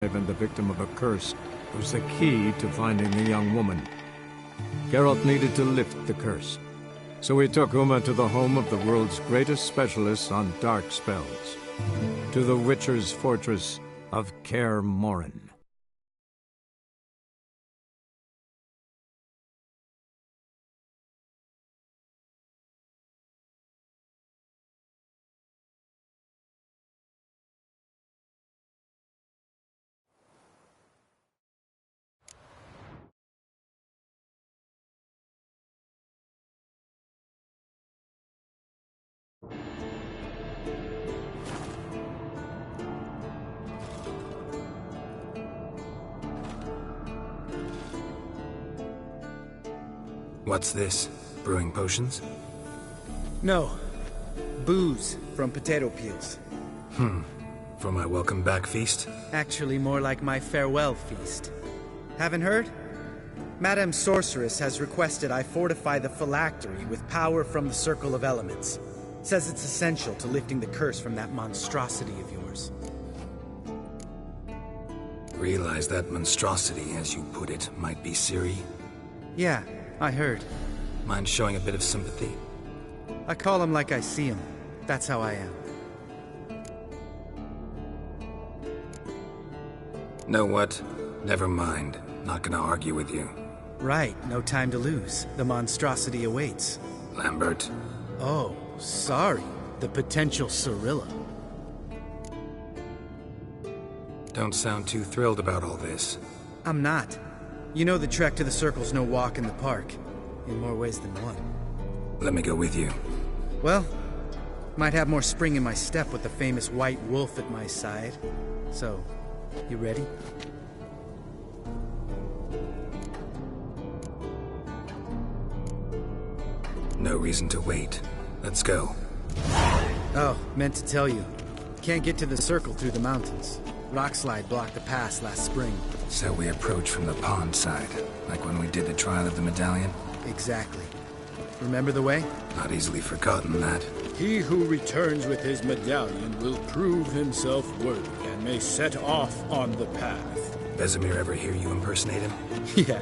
and the victim of a curse was the key to finding the young woman. Geralt needed to lift the curse, so he took Uma to the home of the world's greatest specialists on dark spells, to the Witcher's fortress of Kaer Morhen. What's this? Brewing potions? No. Booze from potato peels. For my welcome back feast? Actually more like my farewell feast. Haven't heard? Madame Sorceress has requested I fortify the phylactery with power from the Circle of Elements. Says it's essential to lifting the curse from that monstrosity of yours. Realize that monstrosity, as you put it, might be Ciri? Yeah, I heard. Mind showing a bit of sympathy? I call him like I see him. That's how I am. Know what? Never mind. Not gonna argue with you. Right, no time to lose. The monstrosity awaits. Lambert. Oh, sorry. The potential Cirilla. Don't sound too thrilled about all this. I'm not. You know the trek to the Circle's no walk in the park. In more ways than one. Let me go with you. Well, might have more spring in my step with the famous white wolf at my side. So, you ready? No reason to wait. Let's go. Oh, meant to tell you. Can't get to the Circle through the mountains. Rockslide blocked the pass last spring. So we approach from the pond side, like when we did the trial of the medallion? Exactly. Remember the way? Not easily forgotten, that. He who returns with his medallion will prove himself worthy and may set off on the path. Vesemir ever hear you impersonate him? Yeah.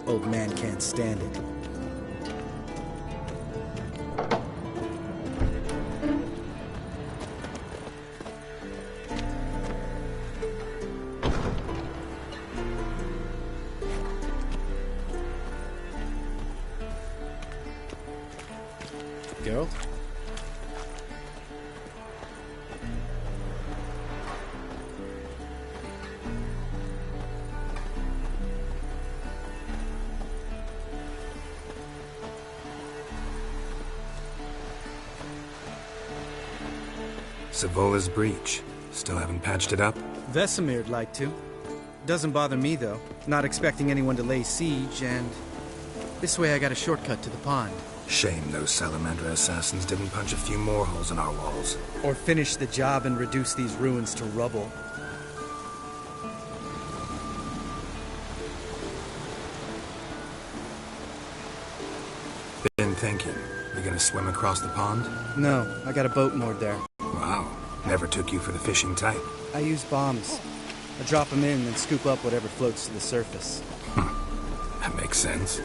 Old man can't stand it. Geralt? Savola's breach. Still haven't patched it up? Vesemir'd like to. Doesn't bother me, though. Not expecting anyone to lay siege, and... this way I got a shortcut to the pond. Shame those Salamander assassins didn't punch a few more holes in our walls. Or finish the job and reduce these ruins to rubble. Been thinking. We gonna swim across the pond? No, I got a boat moored there. Wow. Never took you for the fishing type. I use bombs. I drop them in and scoop up whatever floats to the surface. That makes sense.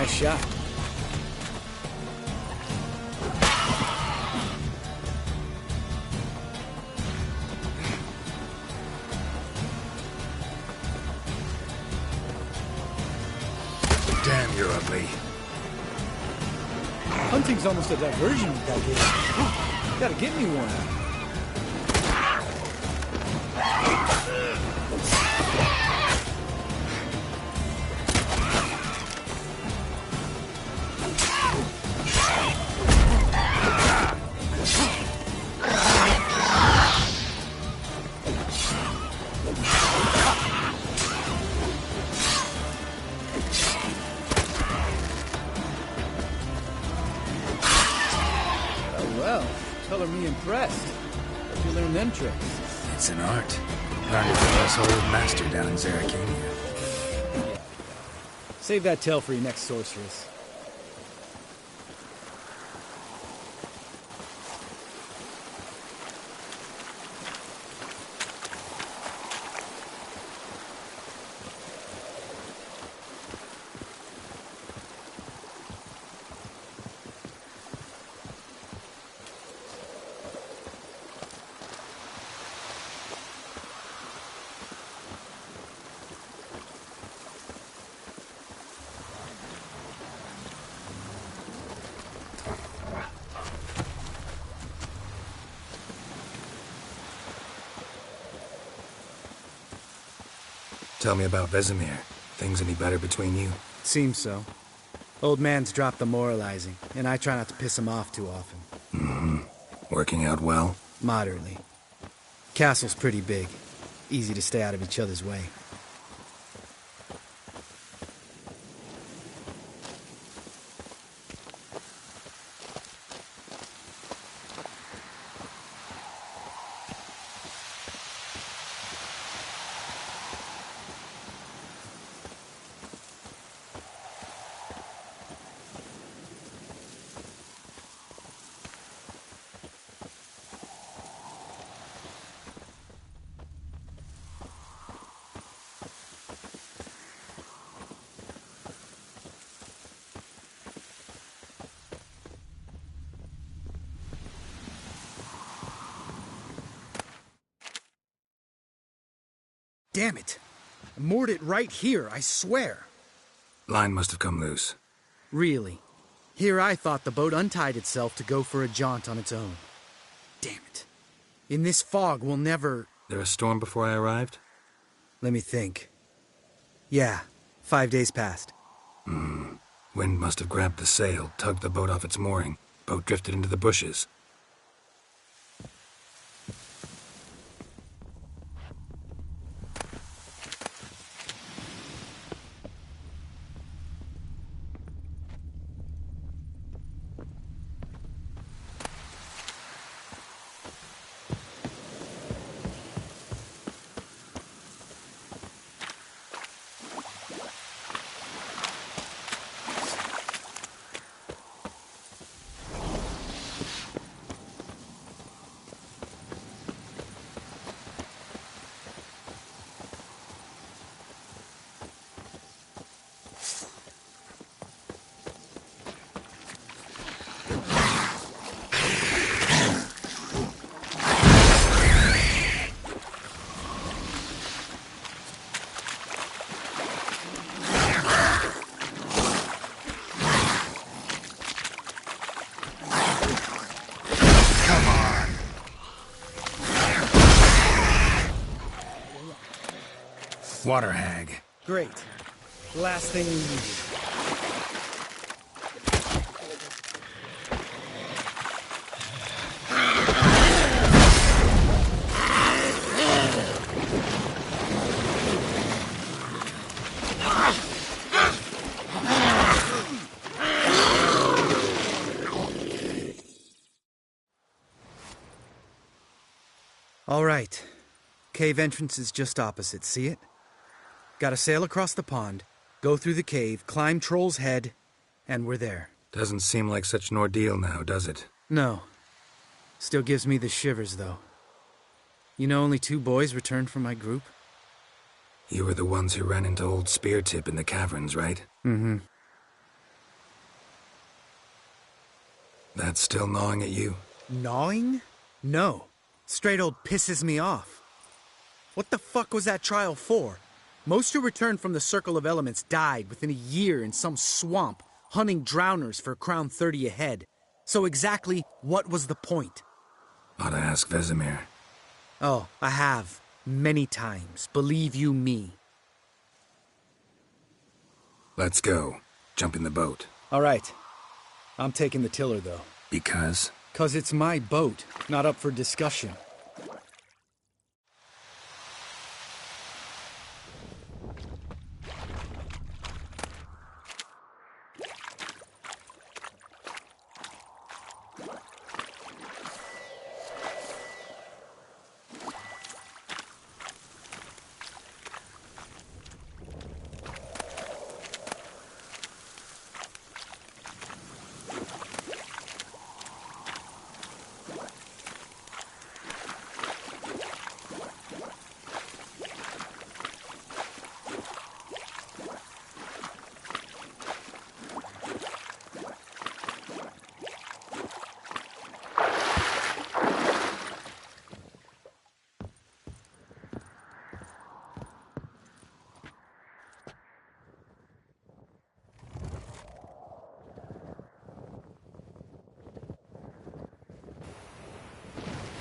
Nice shot. Damn, you're ugly. Hunting's almost a diversion with that game. Gotta get me one. Color me impressed. How'd you learn them tricks? It's an art. Learned it from this old master down in Zaracania. Yeah. Save that tale for your next sorceress. Tell me about Vesemir. Things any better between you? Seems so. Old man's dropped the moralizing, and I try not to piss him off too often. Mm-hmm. Working out well? Moderately. Castle's pretty big. Easy to stay out of each other's way. Damn it! I moored it right here, I swear. Line must have come loose. Really? Here I thought the boat untied itself to go for a jaunt on its own. Damn it. In this fog, we'll never... There a storm before I arrived? Let me think. Yeah, 5 days passed. Wind must have grabbed the sail, tugged the boat off its mooring. Boat drifted into the bushes. Water hag. Great. Last thing we needed. All right. Cave entrance is just opposite, see it? Gotta sail across the pond, go through the cave, climb Troll's Head, and we're there. Doesn't seem like such an ordeal now, does it? No. Still gives me the shivers, though. You know only 2 boys returned from my group? You were the ones who ran into old Spear Tip in the caverns, right? Mm-hmm. That's still gnawing at you? Gnawing? No. Straight old pisses me off. What the fuck was that trial for? Most who returned from the Circle of Elements died within a year in some swamp, hunting drowners for Crown 30 a head. So exactly what was the point? Ought to ask Vesemir. Oh, I have. Many times. Believe you me. Let's go. Jump in the boat. All right. I'm taking the tiller, though. Because? 'Cause it's my boat, not up for discussion.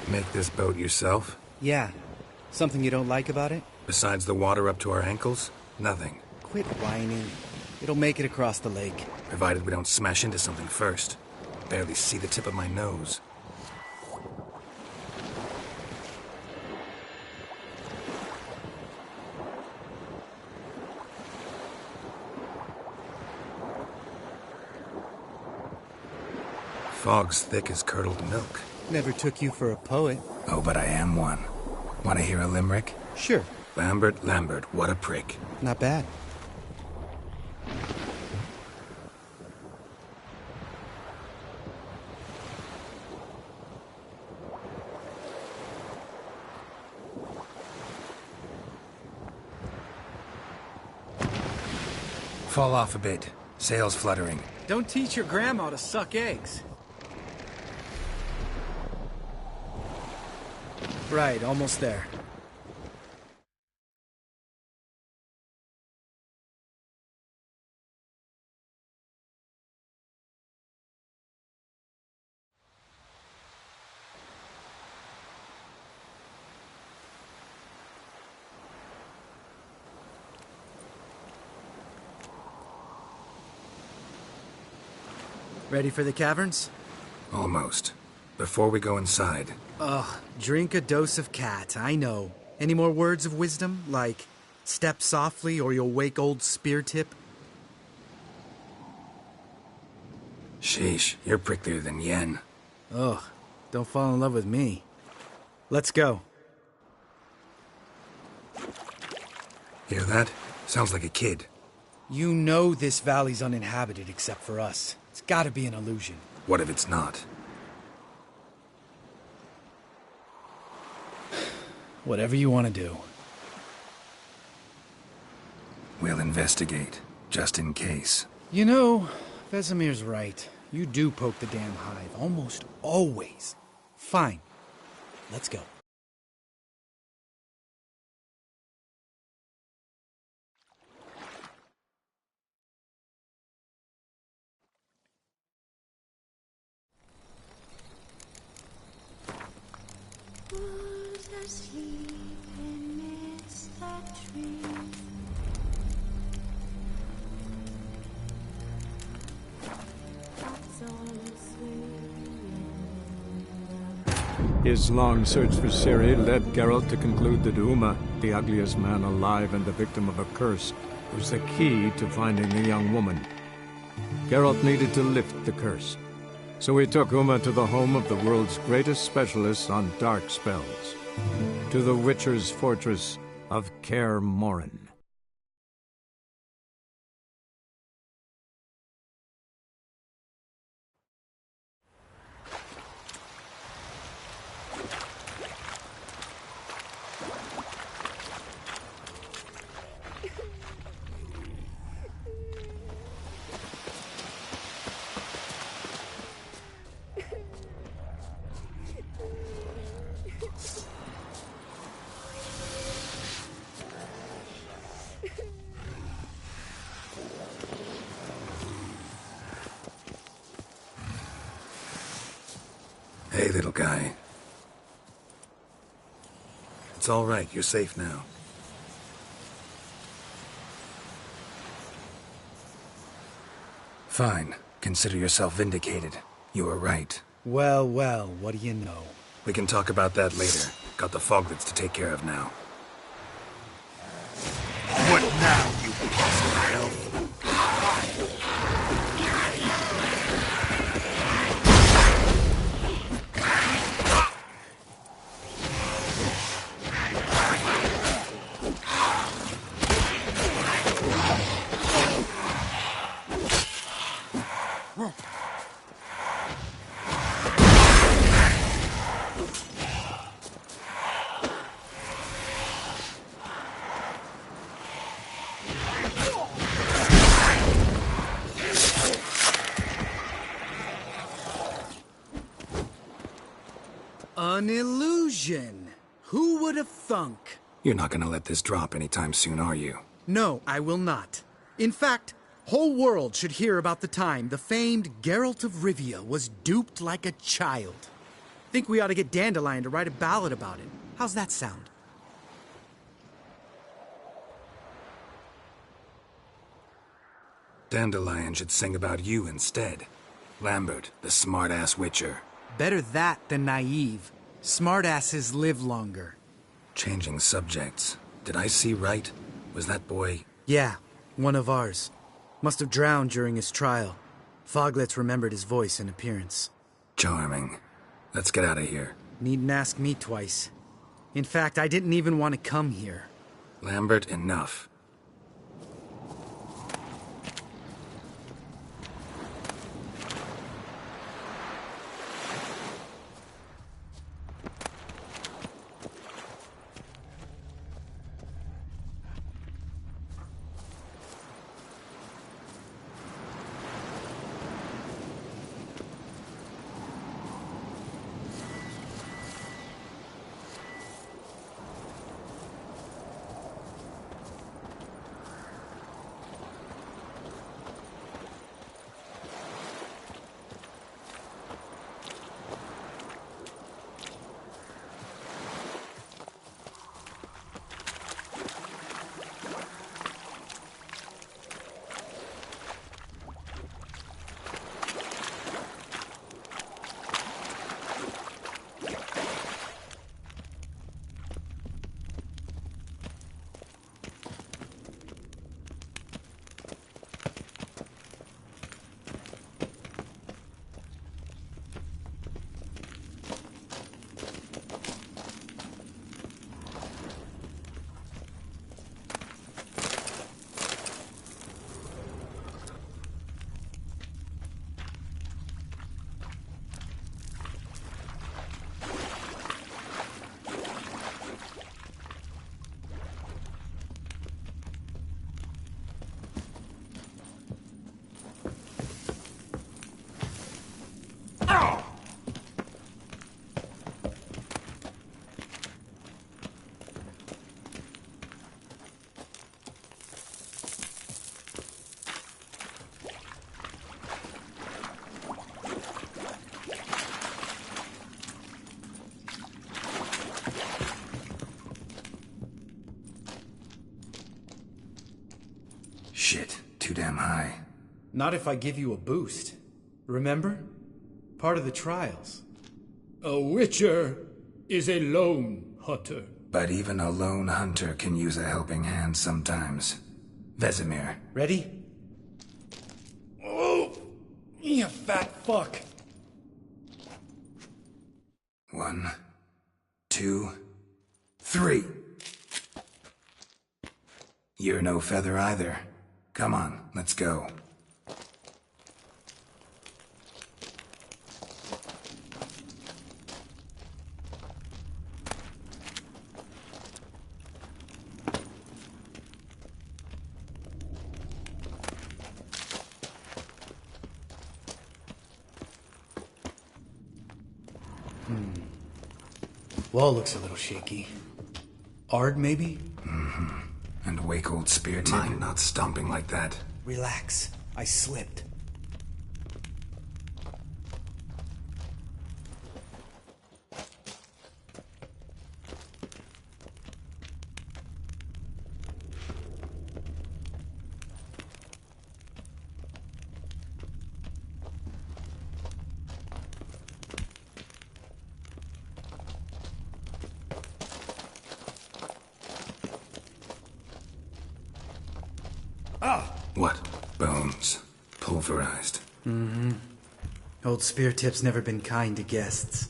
Make this boat yourself? Yeah. Something you don't like about it? Besides the water up to our ankles? Nothing. Quit whining. It'll make it across the lake. Provided we don't smash into something first. Barely see the tip of my nose. Fog's thick as curdled milk. Never took you for a poet. Oh, but I am one. Want to hear a limerick? Sure. Lambert, Lambert, what a prick. Not bad. Fall off a bit. Sails fluttering. Don't teach your grandma to suck eggs. Right, almost there. Ready for the caverns? Almost. Before we go inside. Ugh, drink a dose of cat, I know. Any more words of wisdom? Like, step softly or you'll wake old Spear Tip? Sheesh, you're pricklier than Yen. Ugh, don't fall in love with me. Let's go. Hear that? Sounds like a kid. You know this valley's uninhabited except for us. It's gotta be an illusion. What if it's not? Whatever you want to do. We'll investigate, just in case. You know, Vesemir's right. You do poke the damn hive, almost always. Fine. Let's go. His long search for Ciri led Geralt to conclude that Uma, the ugliest man alive and the victim of a curse, was the key to finding the young woman. Geralt needed to lift the curse, so he took Uma to the home of the world's greatest specialist on dark spells, to the Witcher's fortress of Kaer Morhen. Hey, little guy. It's all right. You're safe now. Fine. Consider yourself vindicated. You were right. Well, well, what do you know? We can talk about that later. Got the foglets to take care of now. What now, you piece of hell? An illusion. Who would have thunk? You're not gonna let this drop anytime soon, are you? No, I will not. In fact, whole world should hear about the time the famed Geralt of Rivia was duped like a child. Think we ought to get Dandelion to write a ballad about it. How's that sound? Dandelion should sing about you instead. Lambert, the smart-ass witcher. Better that than naive. Smartasses live longer. Changing subjects. Did I see right? Was that boy... Yeah, one of ours. Must have drowned during his trial. Foglets remembered his voice and appearance. Charming. Let's get out of here. Needn't ask me twice. In fact, I didn't even want to come here. Lambert, enough. Shit, too damn high. Not if I give you a boost. Remember? Part of the trials. A witcher is a lone hunter. But even a lone hunter can use a helping hand sometimes. Vesemir. Ready? Oh, you fat fuck. 1, 2, 3. You're no feather either. Come on, let's go. Wall looks a little shaky. Ard, maybe? An Time to wake old Spirit. Mind not stomping like that. Relax. I slipped. What? Bones. Pulverized. Mm-hmm. Old Spear Tip's never been kind to guests.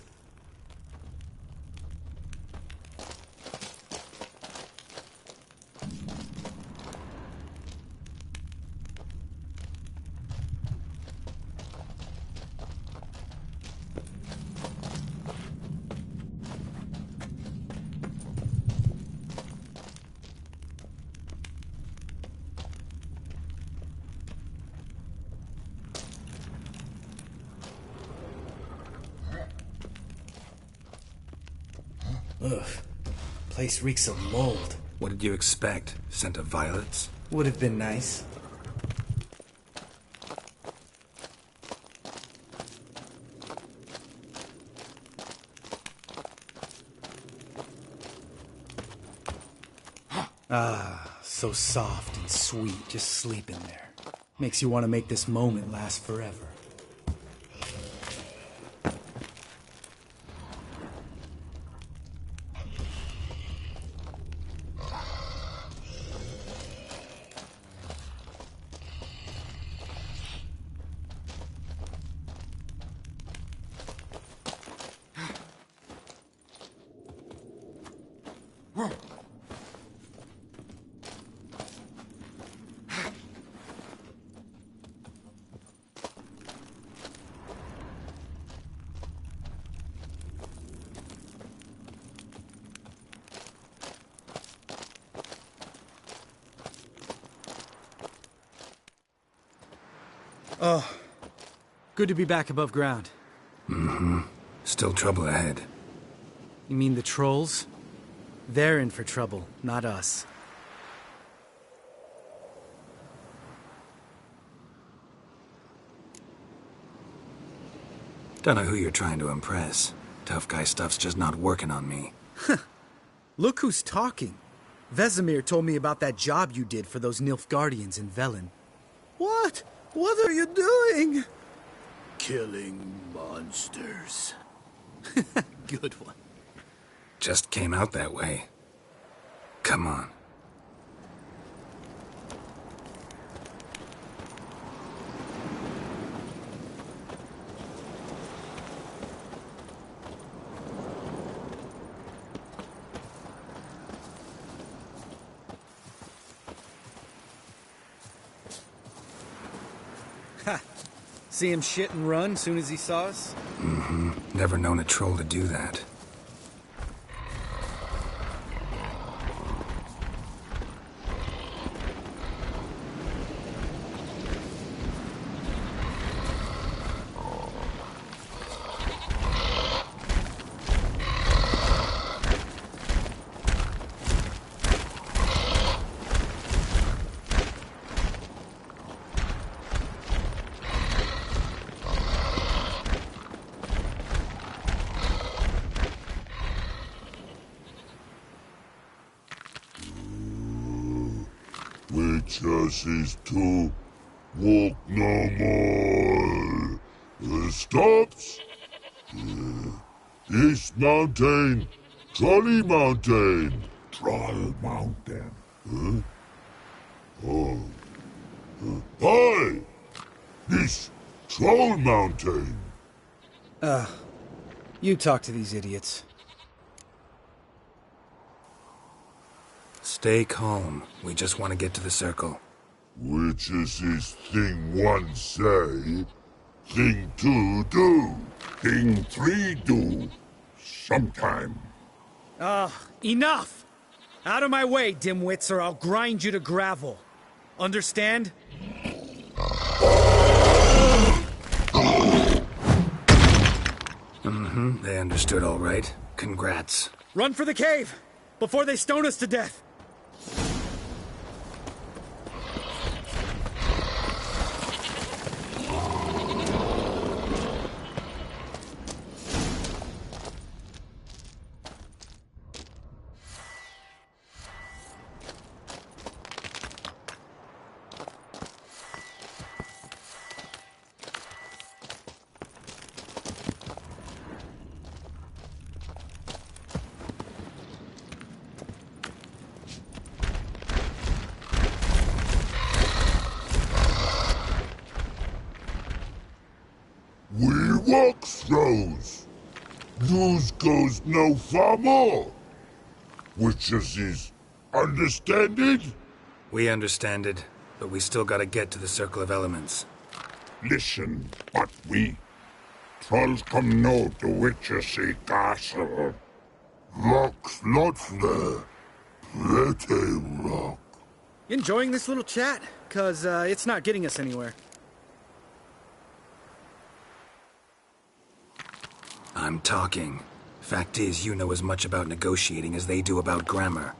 Ugh. Place reeks of mold. What did you expect? Scent of violets? Would have been nice. Ah, so soft and sweet, just sleeping there. Makes you want to make this moment last forever. Oh, good to be back above ground. Mm-hmm. Still trouble ahead. You mean the trolls? They're in for trouble, not us. Don't know who you're trying to impress. Tough guy stuff's just not working on me. Look who's talking. Vesemir told me about that job you did for those Nilfgaardians in Velen. What? What are you doing? Killing monsters. Good one. Just came out that way. Come on. Ha! See him shit and run soon as he saw us? Mm-hmm. Never known a troll to do that. Witches is to walk no more. Stops. This mountain, Trolley Mountain. Troll Mountain. Huh? Oh. Hi! This Troll Mountain. You talk to these idiots. Stay calm. We just want to get to the circle. Witches is thing one say, thing two do, thing three do, sometime. Enough! Out of my way, dimwits, or I'll grind you to gravel. Understand? Mm-hmm. They understood all right. Congrats. Run for the cave! Before they stone us to death! walk throws. News goes no far more. Witches is understand it? We understand it, but we still gotta get to the Circle of Elements. Listen, but we trolls come know the witches castle. Rocks lots there. Pretty rock. Enjoying this little chat? 'Cause it's not getting us anywhere. I'm talking. Fact is, you know as much about negotiating as they do about grammar.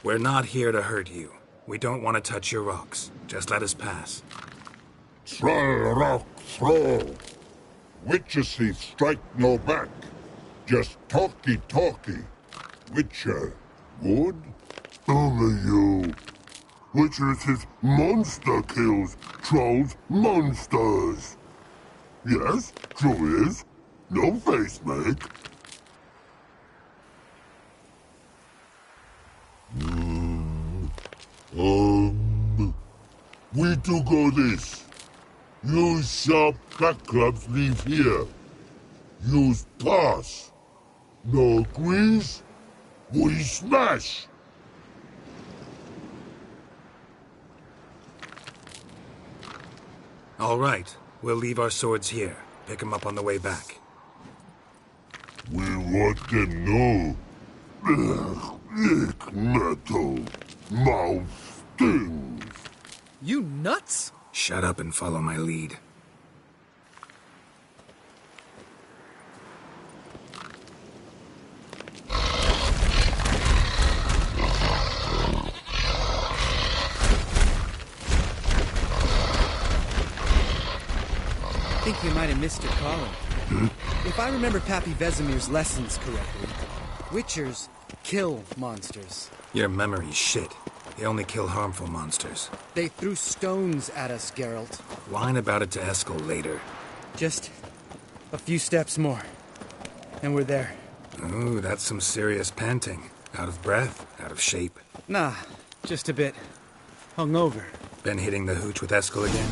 We're not here to hurt you. We don't want to touch your rocks. Just let us pass. Troll rock throw. Witches strike no back. Just talky. Witcher, good? Only you. Witches is monster kills. Trolls monsters. Yes, true is. No face make. We do go this. Use sharp back clubs leave here. Use pass. No agrees? We smash. All right. We'll leave our swords here. Pick 'em up on the way back. We want them know. Lick metal. Mouth stings. You nuts? Shut up and follow my lead. I think you might have missed your calling. If I remember Pappy Vesemir's lessons correctly, Witchers kill monsters. Your memory's shit. They only kill harmful monsters. They threw stones at us, Geralt. Whine about it to Eskel later. Just a few steps more, and we're there. Ooh, that's some serious panting. Out of breath, out of shape. Nah, just a bit hungover. Been hitting the hooch with Eskel again?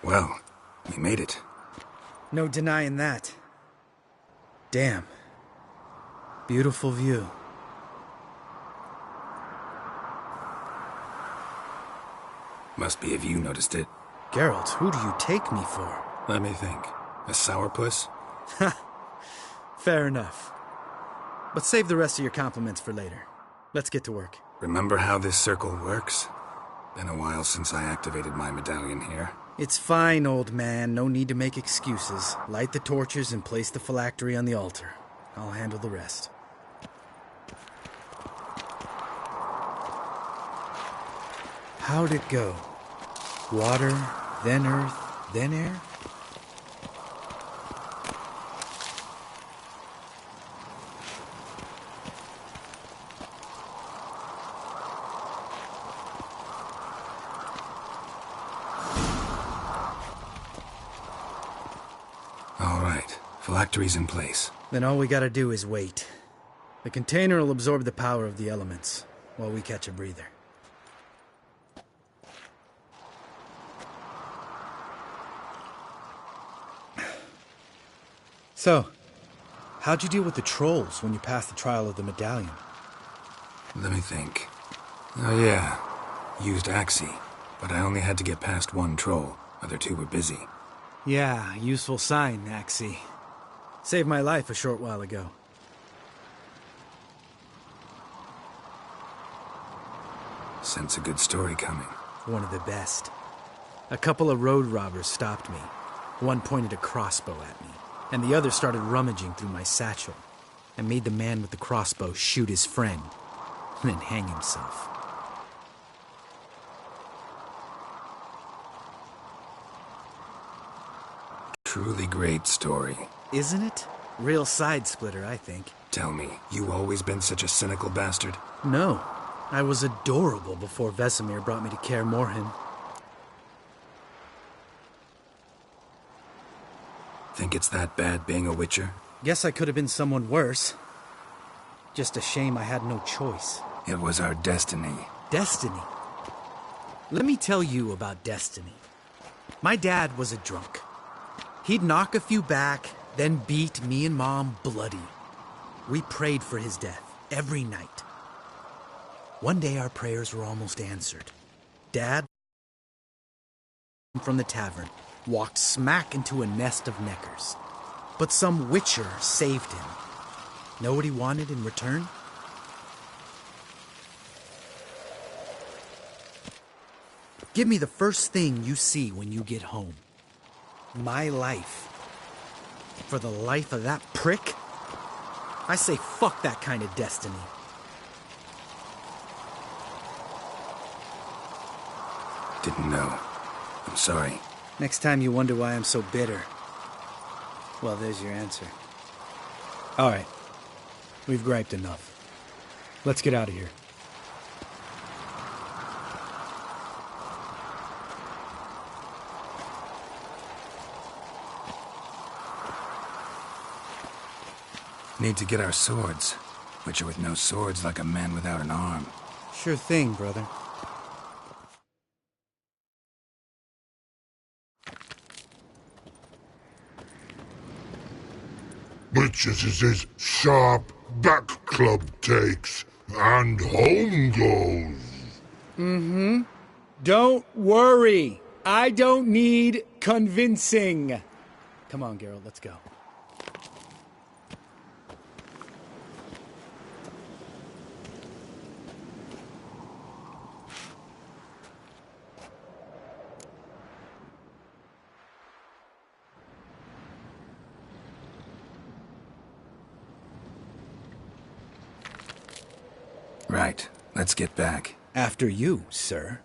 Well, we made it. No denying that. Damn. Beautiful view. Must be if you noticed it. Geralt, who do you take me for? Let me think. A sourpuss? Fair enough. But save the rest of your compliments for later. Let's get to work. Remember how this circle works? Been a while since I activated my medallion here. It's fine, old man. No need to make excuses. Light the torches and place the phylactery on the altar. I'll handle the rest. How'd it go? Water, then earth, then air? All right, phylactery's in place. Then all we gotta do is wait. The container will absorb the power of the elements, while we catch a breather. So, how'd you deal with the trolls when you passed the trial of the medallion? Let me think. Oh yeah, used Axie, but I only had to get past one troll. Other two were busy. Yeah, useful sign, Axie. Saved my life a short while ago. Sense a good story coming. One of the best. A couple of road robbers stopped me. One pointed a crossbow at me, and the other started rummaging through my satchel, and made the man with the crossbow shoot his friend, and then hang himself. Truly great story. Isn't it? Real side splitter, I think. Tell me, you always been such a cynical bastard? No. I was adorable before Vesemir brought me to Kaer Morhen. Think it's that bad being a Witcher? Guess I could have been someone worse. Just a shame I had no choice. It was our destiny. Destiny? Let me tell you about destiny. My dad was a drunk. He'd knock a few back, then beat me and Mom bloody. We prayed for his death every night. One day our prayers were almost answered. Dad, from the tavern, walked smack into a nest of neckers. But some witcher saved him. Know what he wanted in return? Give me the first thing you see when you get home. My life. For the life of that prick? I say fuck that kind of destiny. Didn't know. I'm sorry. Next time you wonder why I'm so bitter, well, there's your answer. All right. We've griped enough. Let's get out of here. Need to get our swords. Witcher with no swords like a man without an arm. Sure thing, brother. Witches is his sharp back club takes, and home goes. Don't worry. I don't need convincing. Come on, Geralt, let's go. Right. Let's get back. After you, sir.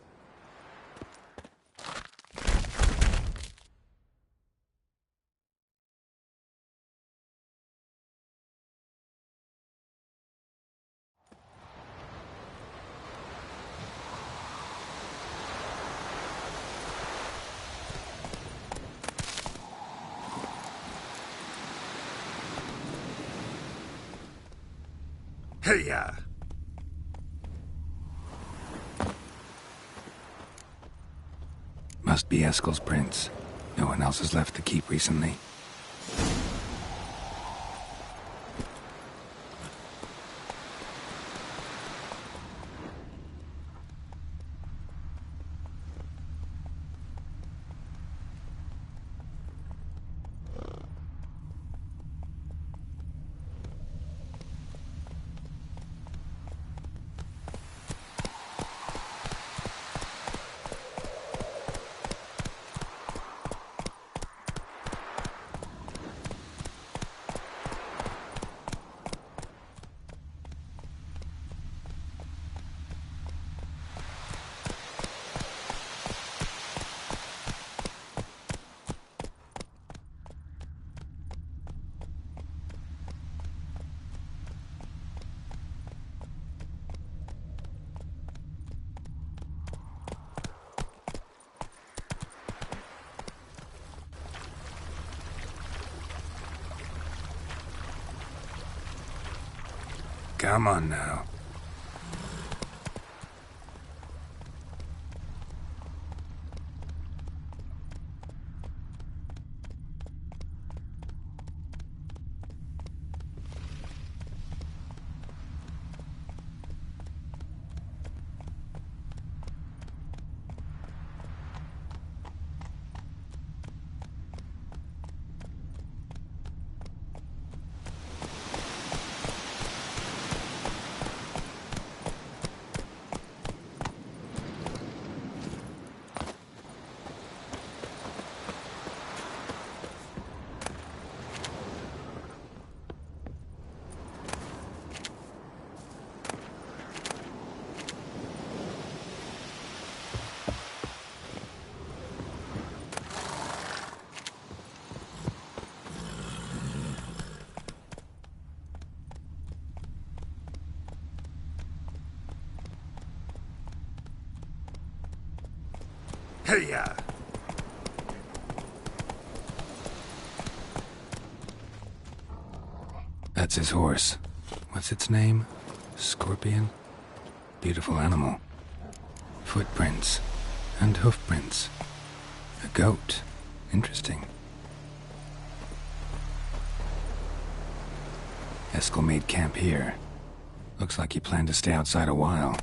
Hey-ya! Must be Eskel's prints. No one else has left the keep recently. Come on now. Hey-ya! That's his horse. What's its name? Scorpion? Beautiful animal. Footprints. And hoofprints. A goat. Interesting. Eskel made camp here. Looks like he planned to stay outside a while.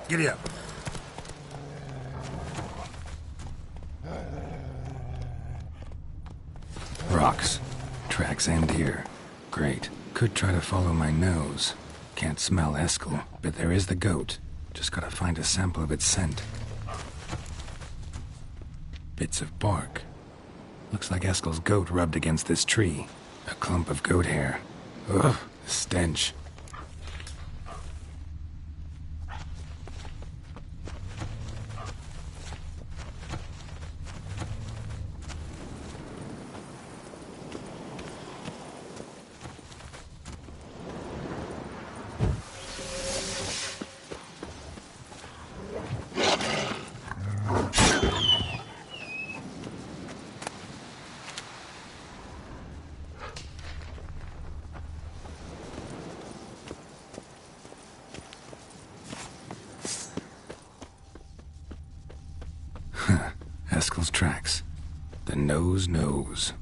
Giddy up. Rocks. Tracks end here. Great. Could try to follow my nose. Can't smell Eskel, but there is the goat. Just gotta find a sample of its scent. Bits of bark. Looks like Eskel's goat rubbed against this tree. A clump of goat hair. Ugh, the stench. Eskel's tracks. The nose knows.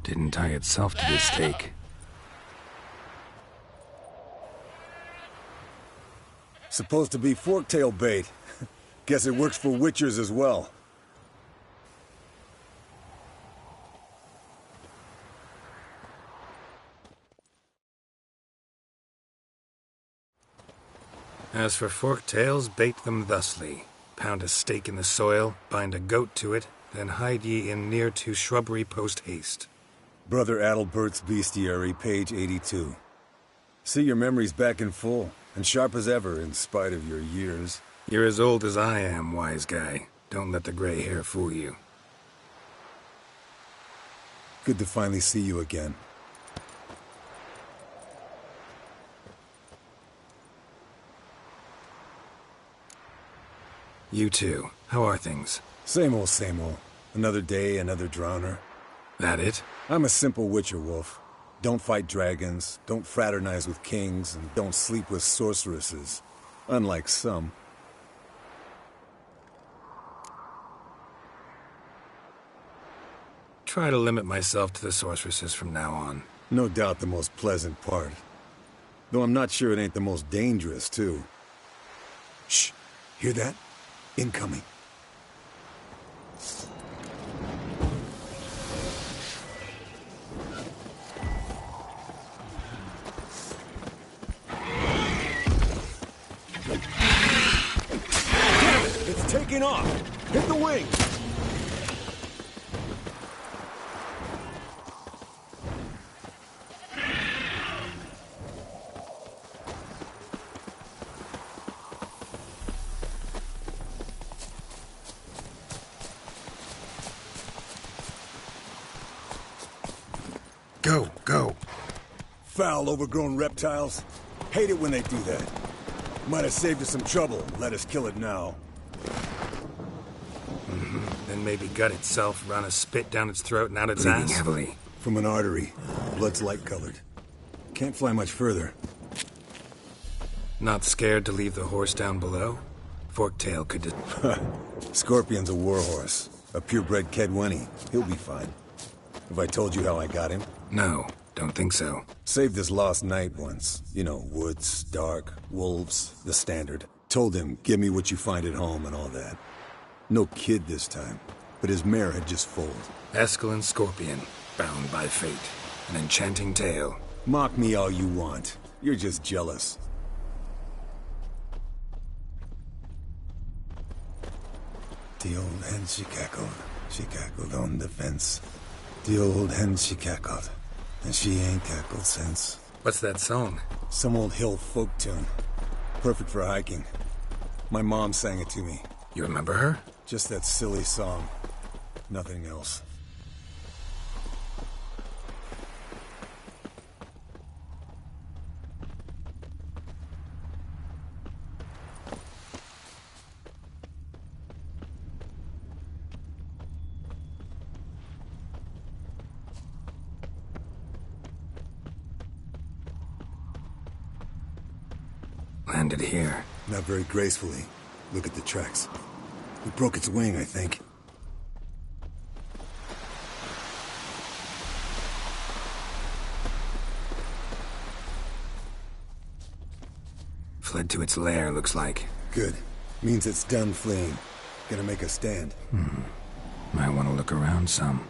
Didn't tie itself to this stake. Supposed to be forktail bait. Guess it works for witchers as well. As for forktails, bait them thusly. Pound a stake in the soil, bind a goat to it, then hide ye in near to shrubbery post haste. Brother Adalbert's Bestiary, page 82. See, your memory's back in full, and sharp as ever in spite of your years. You're as old as I am, wise guy. Don't let the gray hair fool you. Good to finally see you again. You too. How are things? Same old, same old. Another day, another drowner. That it? I'm a simple witcher, Wolf. Don't fight dragons, don't fraternize with kings, and don't sleep with sorceresses. Unlike some. Try to limit myself to the sorceresses from now on. No doubt the most pleasant part. Though I'm not sure it ain't the most dangerous, too. Shh! Hear that? Incoming. Damn it! It's taking off! Hit the wing! Go, go. Foul, overgrown reptiles. Hate it when they do that. Might have saved us some trouble. Let us kill it now. Then maybe gut itself, run a spit down its throat and out its Bleeding ass. heavily. From an artery. Blood's light-colored. Can't fly much further. Not scared to leave the horse down below? forktail could... Scorpion's a warhorse. A purebred Kedwenny. He'll be fine. Have I told you how I got him? No, don't think so. Saved this lost knight once. You know, woods, dark, wolves, the standard. Told him, give me what you find at home and all that. No kid this time, but his mare had just foaled. Eskel Scorpion, bound by fate. An enchanting tale. Mock me all you want. You're just jealous. The old hen she cackled on the fence. The old hen she cackled, and she ain't cackled since. What's that song? Some old hill folk tune. Perfect for hiking. My mom sang it to me. You remember her? Just that silly song. Nothing else. Landed here. Not very gracefully. Look at the tracks. We broke its wing, I think. Fled to its lair, looks like. Good. Means it's done fleeing. Gonna make a stand. Might want to look around some.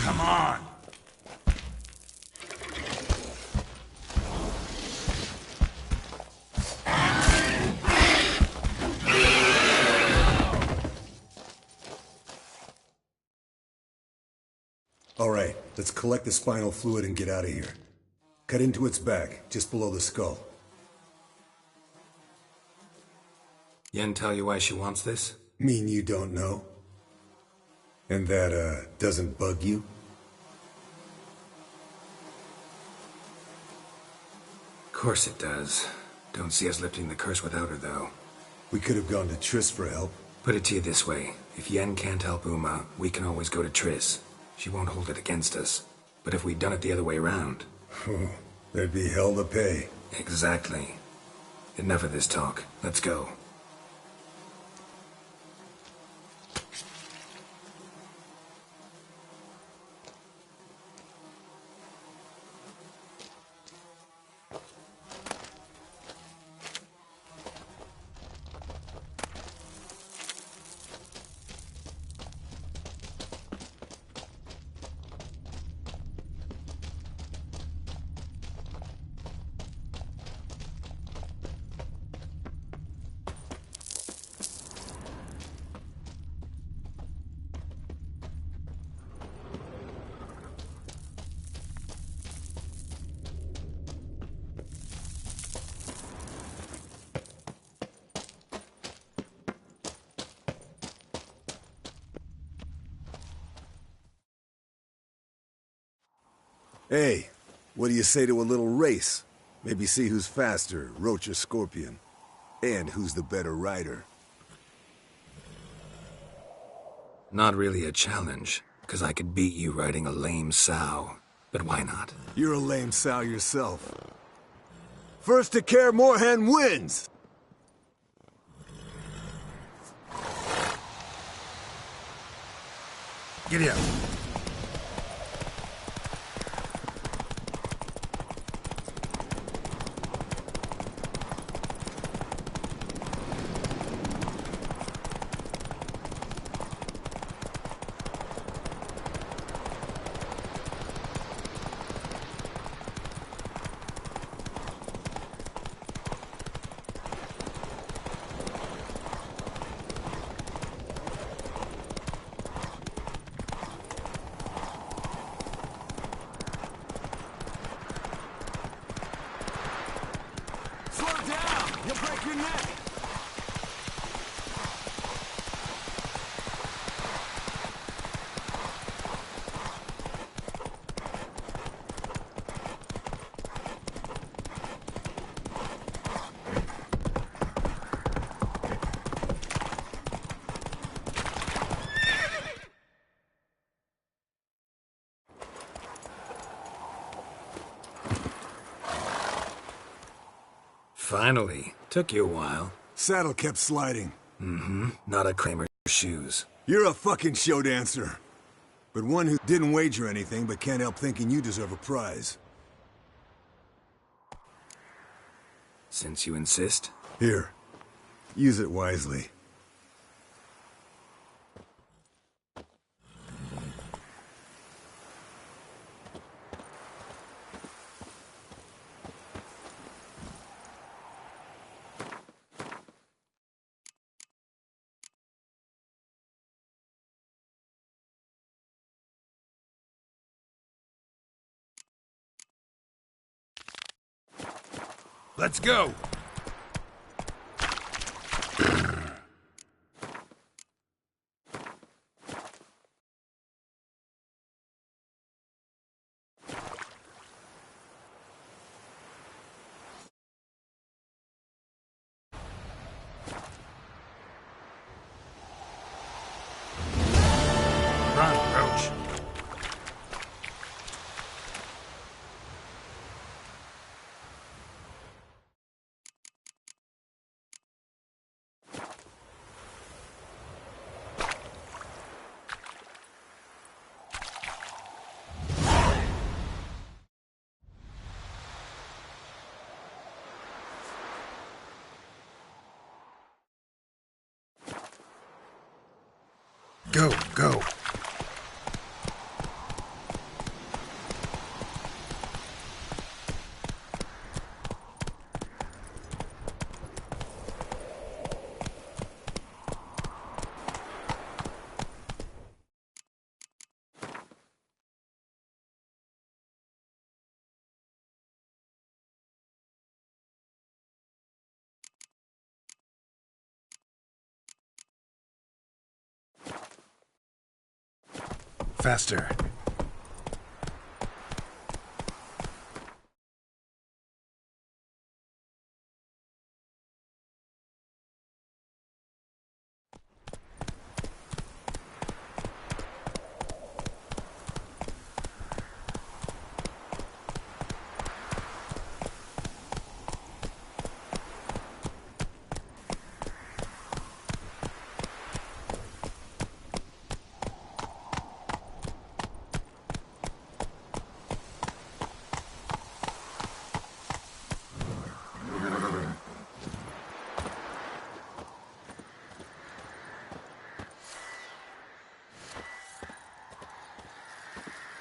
Come on! All right, let's collect the spinal fluid and get out of here. Cut into its back, just below the skull. Yen tell you why she wants this? Mean you don't know? And that, doesn't bug you? Of course it does. Don't see us lifting the curse without her, though. We could have gone to Triss for help. Put it to you this way. If Yen can't help Uma, we can always go to Triss. She won't hold it against us. But if we'd done it the other way around... There'd be hell to pay. Exactly. Enough of this talk. Let's go. Hey, what do you say to a little race? Maybe see who's faster, Roach or Scorpion. And who's the better rider. Not really a challenge, because I could beat you riding a lame sow. But why not? You're a lame sow yourself. First to care Moorhen wins! Giddy up. doing that? Finally. Took you a while. Saddle kept sliding. Mm-hmm. Not a Kramer's shoes. You're a fucking show dancer. But one who didn't wager anything but can't help thinking you deserve a prize. Since you insist. Here. Use it wisely. Let's go! Run, Roach. Go, go. Faster.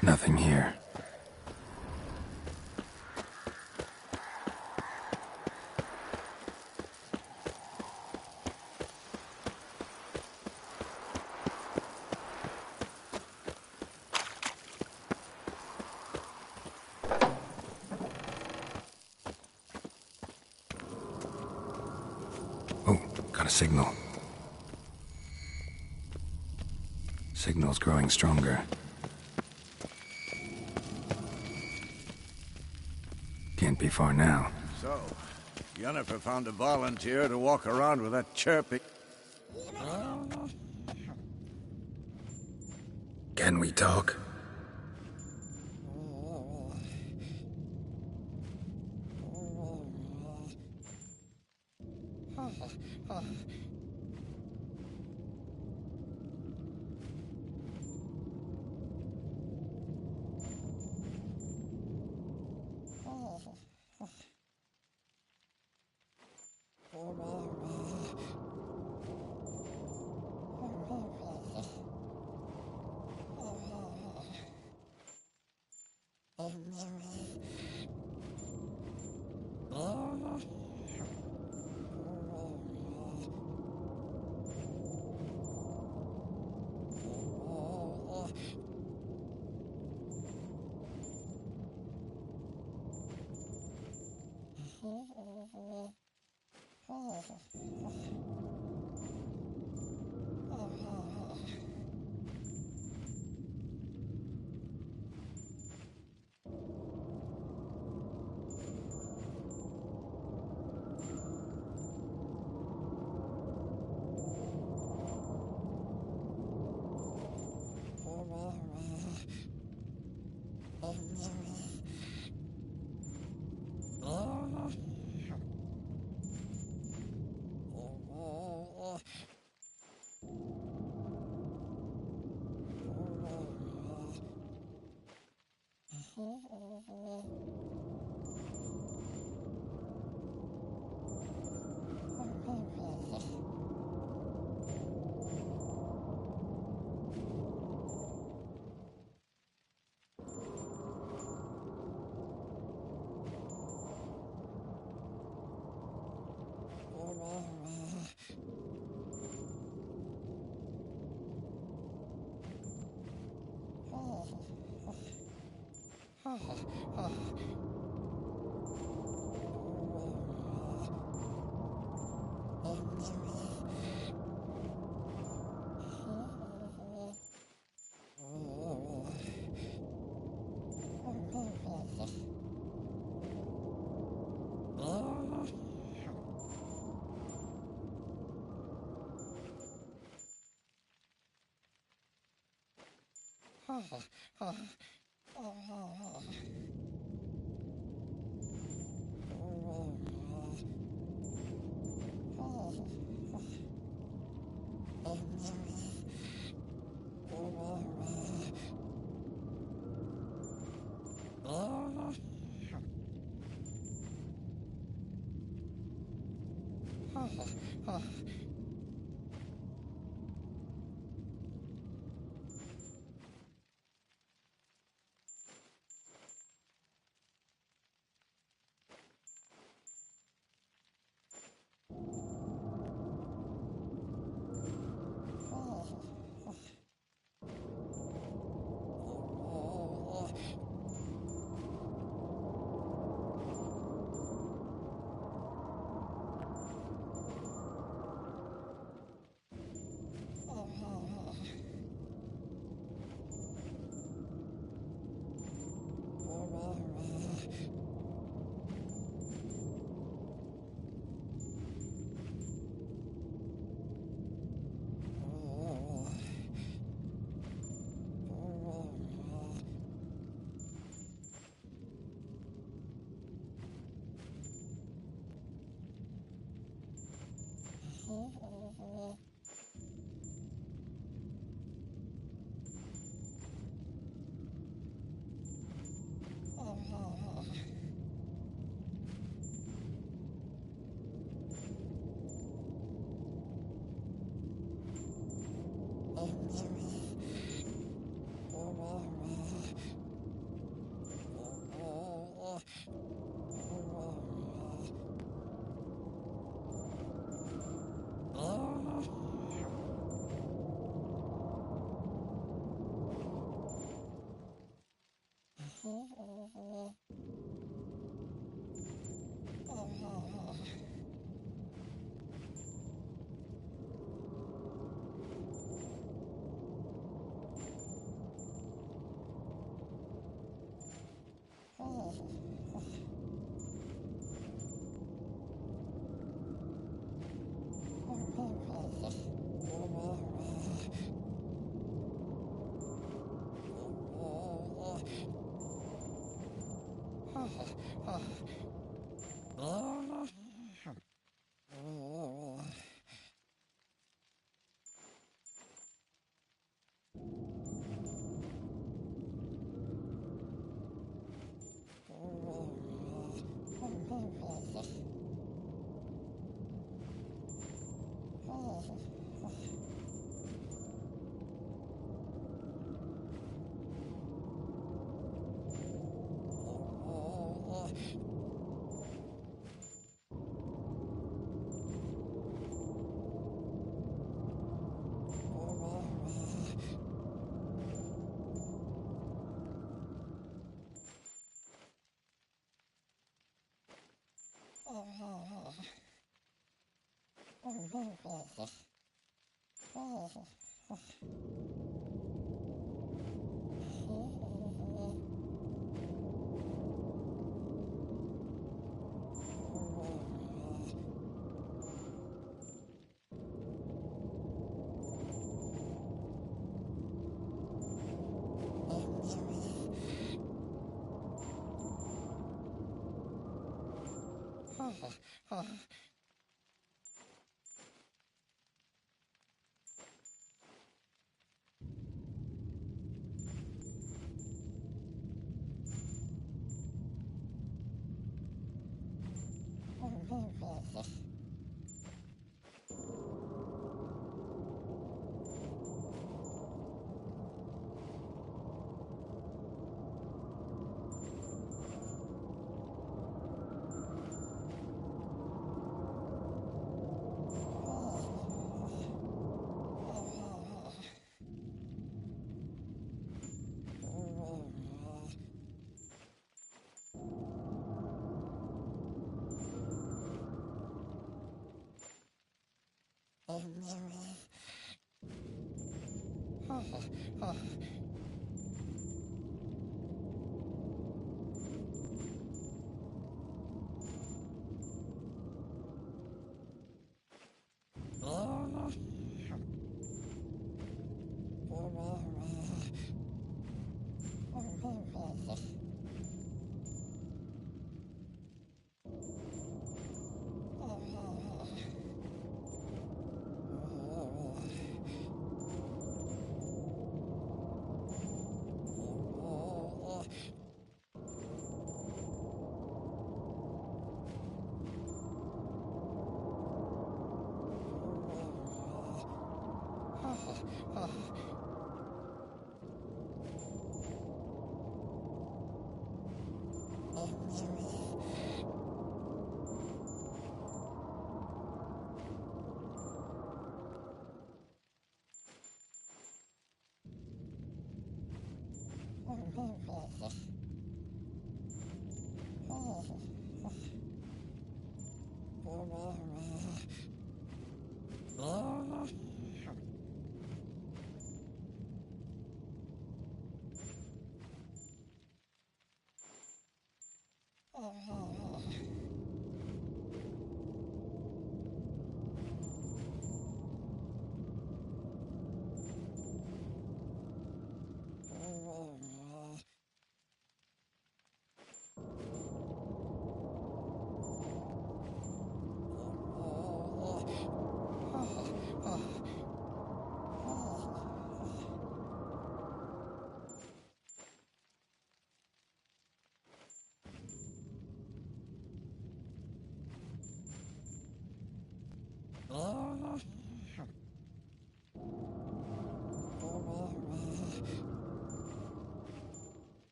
Nothing here. Oh, got a signal. Signal's growing stronger. Can't be far now. So, Yennefer found a volunteer to walk around with that chirping. Can we talk?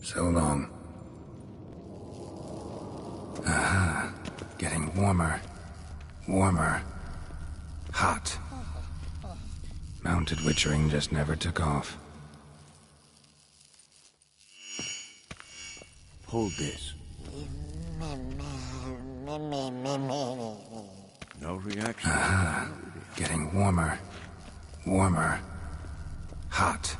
So long. Aha. Getting warmer. Warmer. Hot. Mounted witchering just never took off. Hold this. No reaction. Aha. Getting warmer. Warmer. Hot.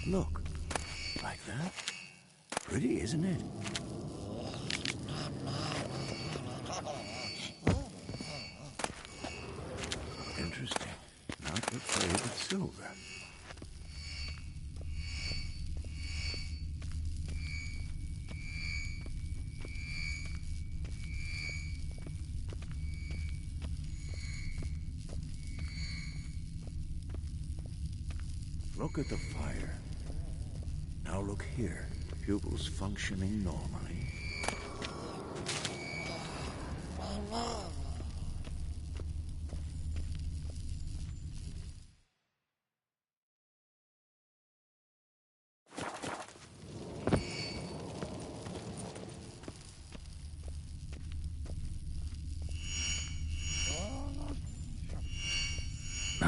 Look. Like that? Pretty, isn't it? Interesting. Not the favorite silver. Look at the fire. Now look here. Pupils functioning normally.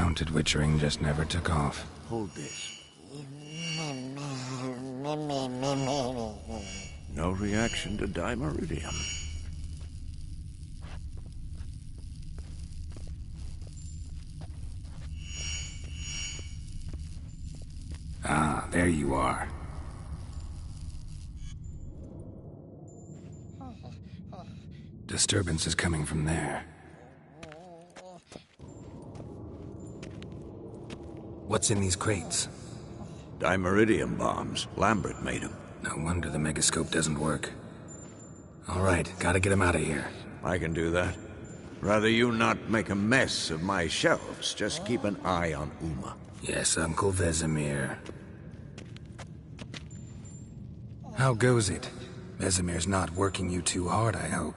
Haunted witchering just never took off. Hold this. No reaction to dimeridium. Ah, there you are. Disturbance is coming from there. What's in these crates? Dimeridium bombs. Lambert made them. No wonder the megascope doesn't work. All right, gotta get him out of here. I can do that. Rather you not make a mess of my shelves. Just keep an eye on Uma. Yes, Uncle Vesemir. How goes it? Vesemir's not working you too hard, I hope.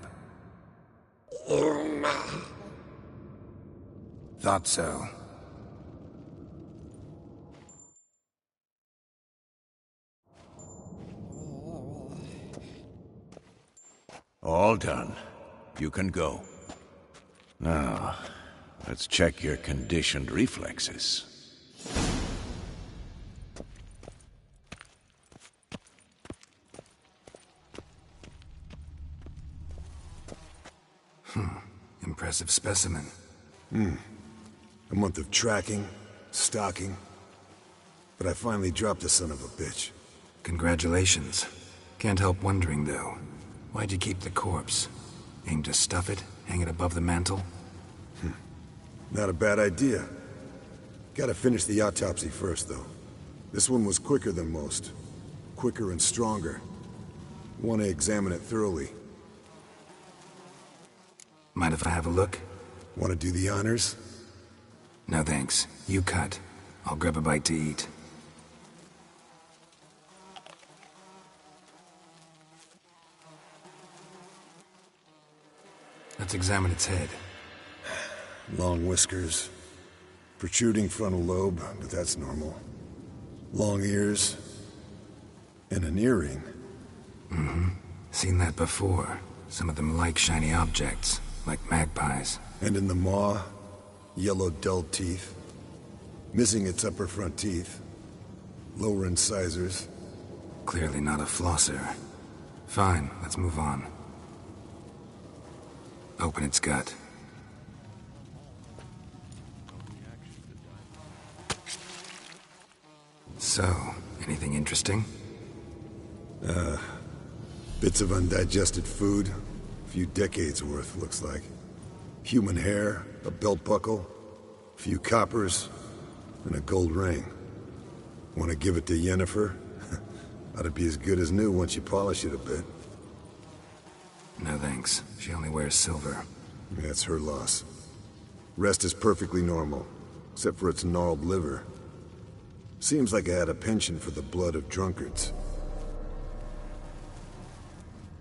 Thought so. All done. You can go. Now, let's check your conditioned reflexes. Impressive specimen. A month of tracking, stalking. But I finally dropped the son of a bitch. Congratulations. Can't help wondering, though. Why'd you keep the corpse? Aim to stuff it? Hang it above the mantel? Not a bad idea. Gotta finish the autopsy first, though. This one was quicker than most. Quicker and stronger. Want to examine it thoroughly. Mind if I have a look? Want to do the honors? No thanks. You cut. I'll grab a bite to eat. Let's examine its head. Long whiskers. Protruding frontal lobe, but that's normal. Long ears. And an earring. Seen that before. Some of them like shiny objects, like magpies. And in the maw, yellow dull teeth. Missing its upper front teeth. Lower incisors. Clearly not a flosser. Fine, let's move on. Open its gut. So, anything interesting? Bits of undigested food. A few decades worth, looks like. Human hair, a belt buckle, a few coppers, and a gold ring. Want to give it to Yennefer? Ought to be as good as new once you polish it a bit. No thanks. She only wears silver. That's her loss. Rest is perfectly normal, except for its gnarled liver. Seems like I had a penchant for the blood of drunkards.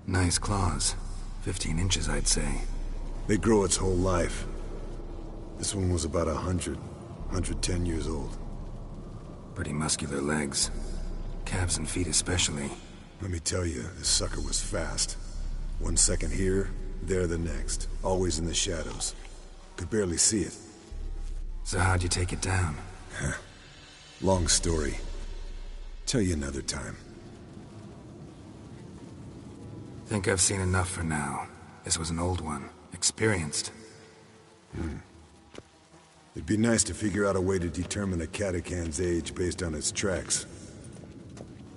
Nice claws. 15 inches, I'd say. They grow its whole life. This one was about 110 years old. Pretty muscular legs. Calves and feet especially. Let me tell you, this sucker was fast. 1 second here, there the next. Always in the shadows. Could barely see it. So how'd you take it down? Long story. Tell you another time. Think I've seen enough for now. This was an old one. Experienced. It'd be nice to figure out a way to determine a catacan's age based on its tracks.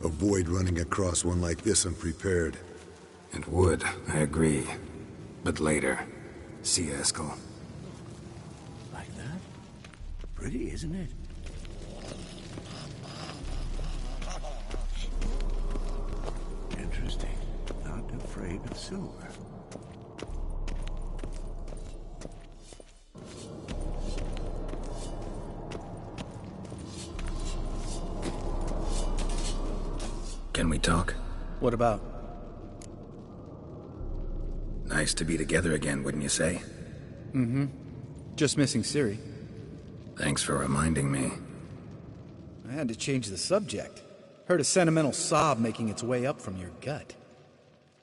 Avoid running across one like this unprepared. It would, I agree. But later. See you, Eskel. Like that? Pretty, isn't it? Interesting. Not afraid of silver. Can we talk? What about? Nice to be together again, wouldn't you say? Just missing Siri. Thanks for reminding me. I had to change the subject. Heard a sentimental sob making its way up from your gut.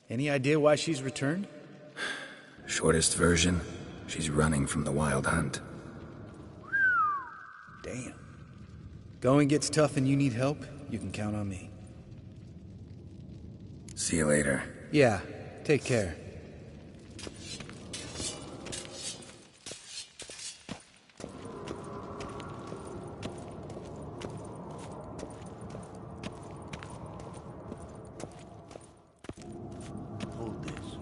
Any idea why she's returned? Shortest version, she's running from the wild hunt. Damn. Going gets tough and you need help, you can count on me. See you later. Yeah, take care. Hold this.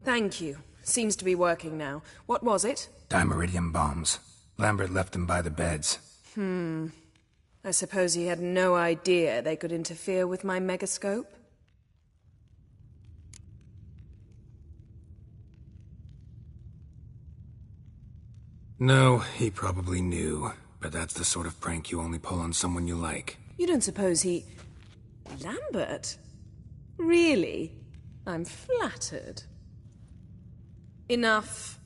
Thank you. Seems to be working now. What was it? Dimeridium bombs. Lambert left them by the beds. I suppose he had no idea they could interfere with my megascope? No, he probably knew. But that's the sort of prank you only pull on someone you like. You don't suppose he... Lambert? Really? I'm flattered. Enough.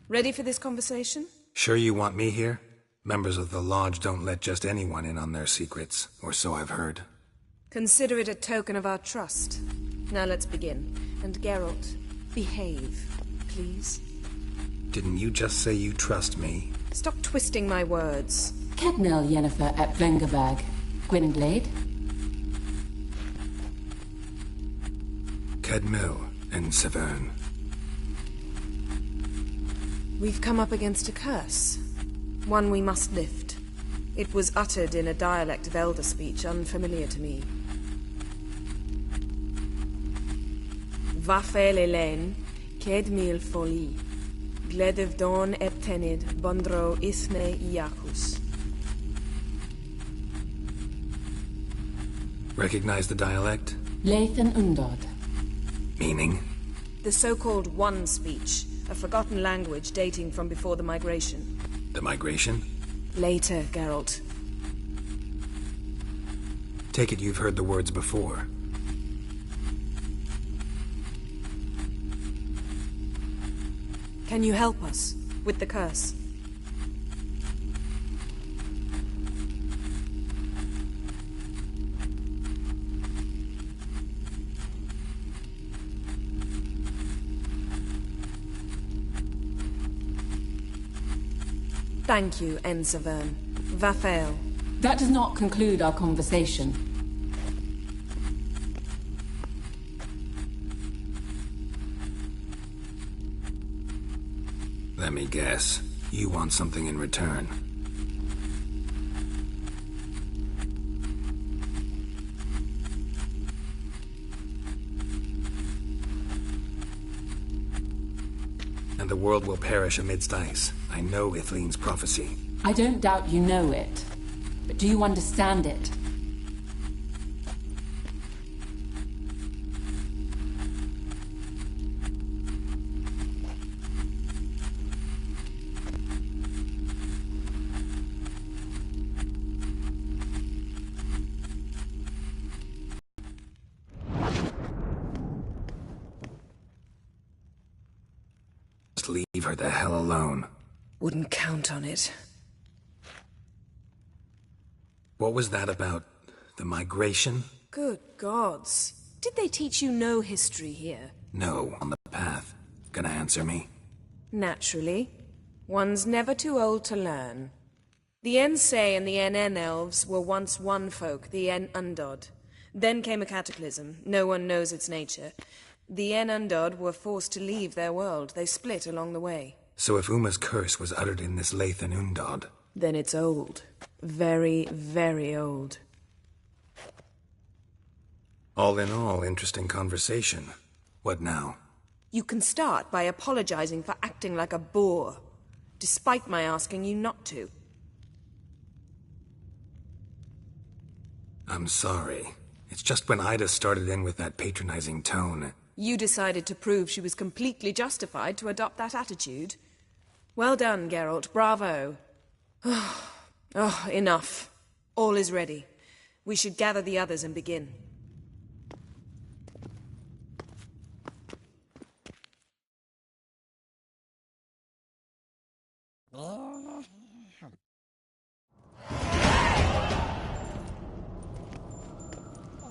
Ready for this conversation? Sure you want me here? Members of the Lodge don't let just anyone in on their secrets, or so I've heard. Consider it a token of our trust. Now let's begin. And Geralt, behave, please. Didn't you just say you trust me? Stop twisting my words. Kednel Yennefer at Vengerberg. Gwynblade? Kedmil and Severn. We've come up against a curse. One we must lift. It was uttered in a dialect of Elder speech unfamiliar to me. Vafel Elen, Kedmil Foli, Gledev Don Eptenid, Bondro Isne Iakus. Recognize the dialect? Lathan Undod. Meaning? The so-called One speech, a forgotten language dating from before the migration. The migration? Later, Geralt. Take it you've heard the words before. Can you help us with the curse? Thank you, Severn. Vafel. That does not conclude our conversation. Let me guess. You want something in return. And the world will perish amidst ice. I know Ithleen's prophecy. I don't doubt you know it. But do you understand it? Just leave her the hell alone. Wouldn't count on it. What was that about The migration? Good gods. Did they teach you no history here? No, on the path. Gonna answer me? Naturally. One's never too old to learn. The Ensei and the NN elves were once one folk, the En Undod. Then came a cataclysm. No one knows its nature. The En Undod were forced to leave their world. They split along the way. So if Uma's curse was uttered in this Lathan Undod... Then it's old. Very, very old. All in all, interesting conversation. What now? You can start by apologizing for acting like a boor, despite my asking you not to. I'm sorry. It's just when Ida started in with that patronizing tone... You decided to prove she was completely justified to adopt that attitude. Well done, Geralt. Bravo. Oh, enough. All is ready. We should gather the others and begin.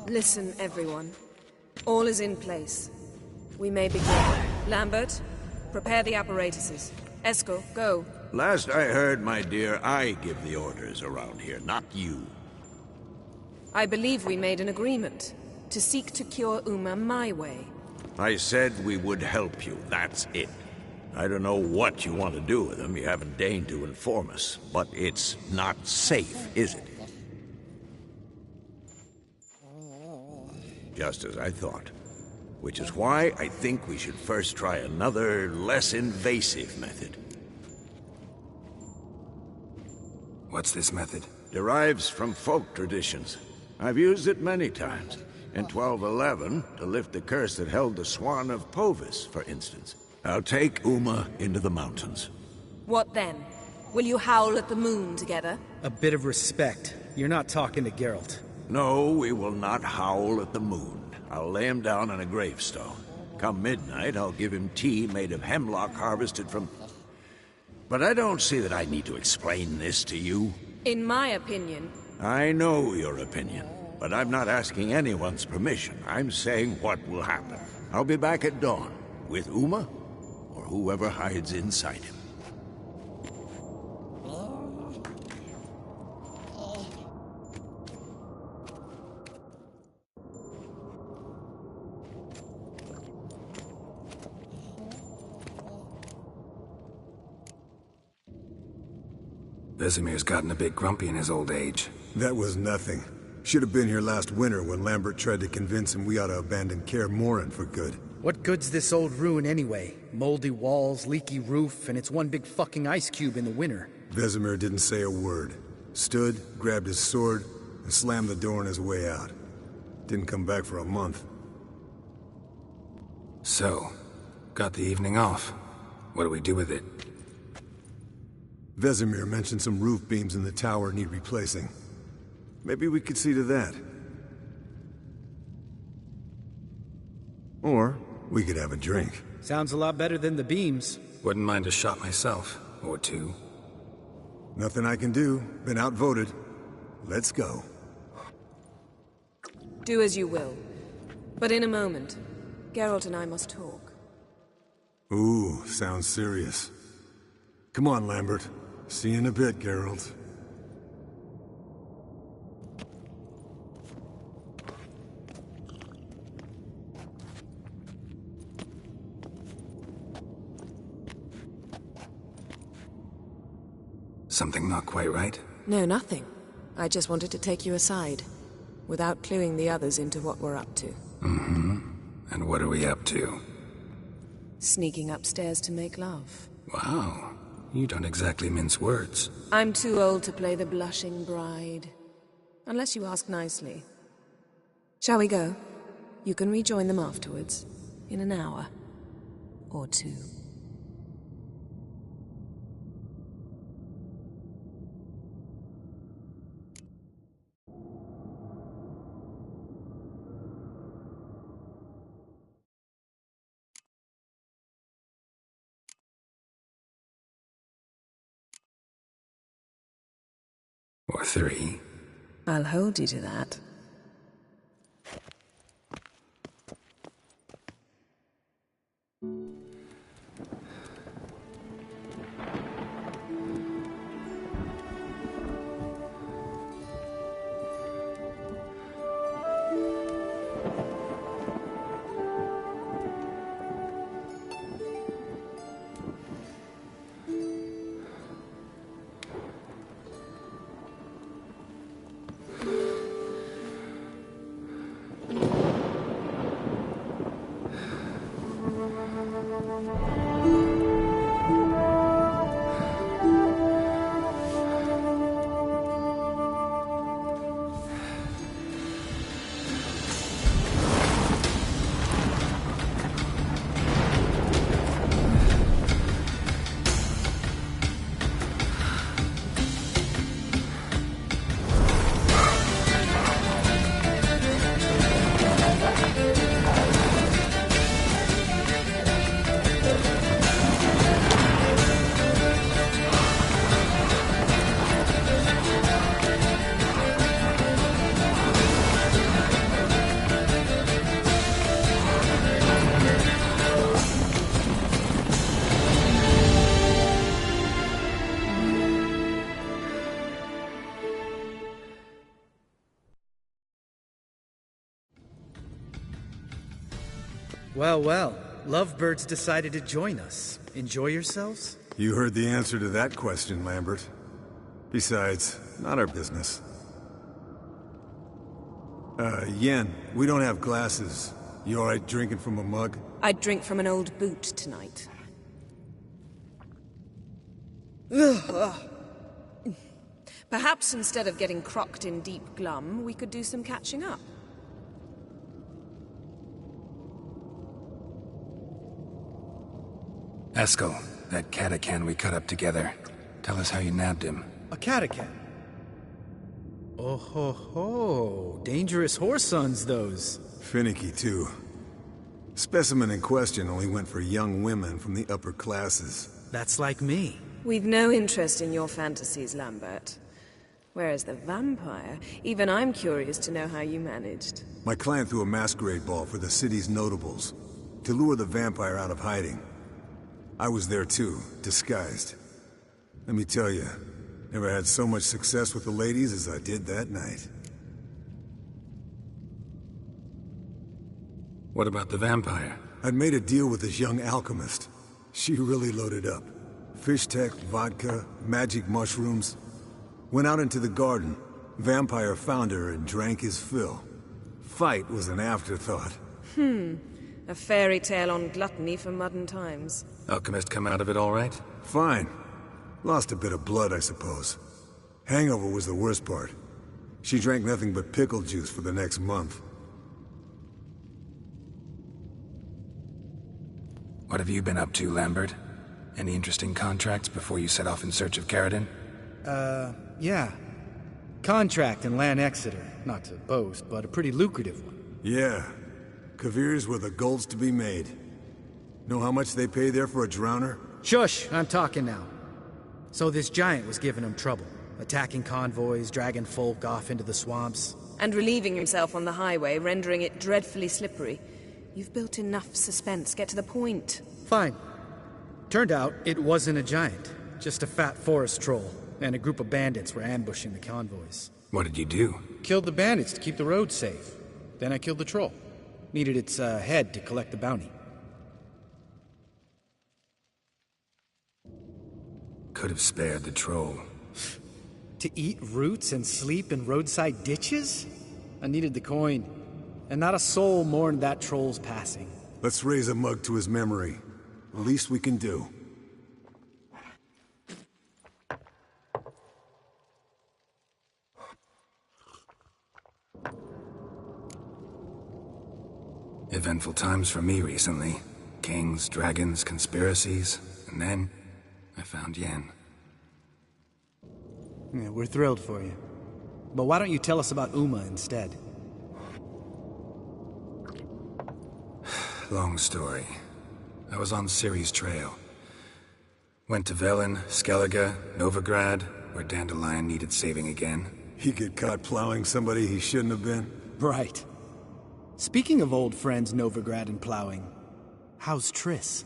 Listen, everyone. All is in place. We may begin. Lambert, prepare the apparatuses. Eskel, go. Last I heard, my dear, I give the orders around here, not you. I believe we made an agreement to seek to cure Uma my way. I said we would help you, that's it. I don't know what you want to do with him, you haven't deigned to inform us, but it's not safe, is it? Just as I thought. Which is why I think we should first try another, less invasive method. What's this method? Derives from folk traditions. I've used it many times. In 1211, to lift the curse that held the Swan of Povis, for instance. I'll take Uma into the mountains. What then? Will you howl at the moon together? A bit of respect. You're not talking to Geralt. No, we will not howl at the moon. I'll lay him down on a gravestone. Come midnight, I'll give him tea made of hemlock harvested from... But I don't see that I need to explain this to you. In my opinion... I know your opinion, but I'm not asking anyone's permission. I'm saying what will happen. I'll be back at dawn, with Uma, or whoever hides inside him. Vesemir's gotten a bit grumpy in his old age. That was nothing. Should have been here last winter when Lambert tried to convince him we ought to abandon Kaer Morhen for good. What good's this old ruin anyway? Moldy walls, leaky roof, and it's one big fucking ice cube in the winter. Vesemir didn't say a word. Stood, grabbed his sword, and slammed the door on his way out. Didn't come back for a month. So, got the evening off. What do we do with it? Vesemir mentioned some roof beams in the tower need replacing. Maybe we could see to that. Or we could have a drink. Sounds a lot better than the beams. Wouldn't mind a shot myself, or two. Nothing I can do. Been outvoted. Let's go. Do as you will. But in a moment, Geralt and I must talk. Ooh, sounds serious. Come on, Lambert. See you in a bit, Geralt. Something not quite right? No, nothing. I just wanted to take you aside, without cluing the others into what we're up to. Mm-hmm. And what are we up to? Sneaking upstairs to make love. Wow. You don't exactly mince words. I'm too old to play the blushing bride. Unless you ask nicely. Shall we go? You can rejoin them afterwards. In an hour. Or two. Or three. I'll hold you to that. Well, well. Lovebirds decided to join us. Enjoy yourselves? You heard the answer to that question, Lambert. Besides, not our business. Yen, we don't have glasses. You alright drinking from a mug? I'd drink from an old boot tonight. Perhaps instead of getting crocked in deep glum, we could do some catching up. Eskel, that catacan we cut up together. Tell us how you nabbed him. A catacan? Oh ho ho. Dangerous whoresons, those. Finicky, too. Specimen in question only went for young women from the upper classes. That's like me. We've no interest in your fantasies, Lambert. Whereas the vampire, even I'm curious to know how you managed. My client threw a masquerade ball for the city's notables, to lure the vampire out of hiding. I was there too, disguised. Let me tell you, never had so much success with the ladies as I did that night. What about the vampire? I'd made a deal with this young alchemist. She really loaded up. Fish tech, vodka, magic mushrooms. Went out into the garden. Vampire found her and drank his fill. Fight was an afterthought. A fairy tale on gluttony for modern times. Alchemist come out of it all right? Fine. Lost a bit of blood, I suppose. Hangover was the worst part. She drank nothing but pickle juice for the next month. What have you been up to, Lambert? Any interesting contracts before you set off in search of Carradine? Yeah. Contract in Lan Exeter. Not to boast, but a pretty lucrative one. Yeah. Kavir's were the golds to be made. Know how much they pay there for a drowner? Shush! I'm talking now. So this giant was giving him trouble. Attacking convoys, dragging folk off into the swamps. And relieving himself on the highway, rendering it dreadfully slippery. You've built enough suspense. Get to the point. Fine. Turned out it wasn't a giant. Just a fat forest troll. And a group of bandits were ambushing the convoys. What did you do? Killed the bandits to keep the road safe. Then I killed the troll. Needed its head to collect the bounty. Could have spared the troll. To eat roots and sleep in roadside ditches? I needed the coin. And not a soul mourned that troll's passing. Let's raise a mug to his memory. The least we can do. Eventful times for me recently. Kings, dragons, conspiracies, and then I found Yen. Yeah, we're thrilled for you. But why don't you tell us about Uma instead? Long story. I was on Ciri's trail. Went to Velen, Skellige, Novigrad, where Dandelion needed saving again. He get caught plowing somebody he shouldn't have been? Right. Speaking of old friends Novigrad and plowing, How's Triss?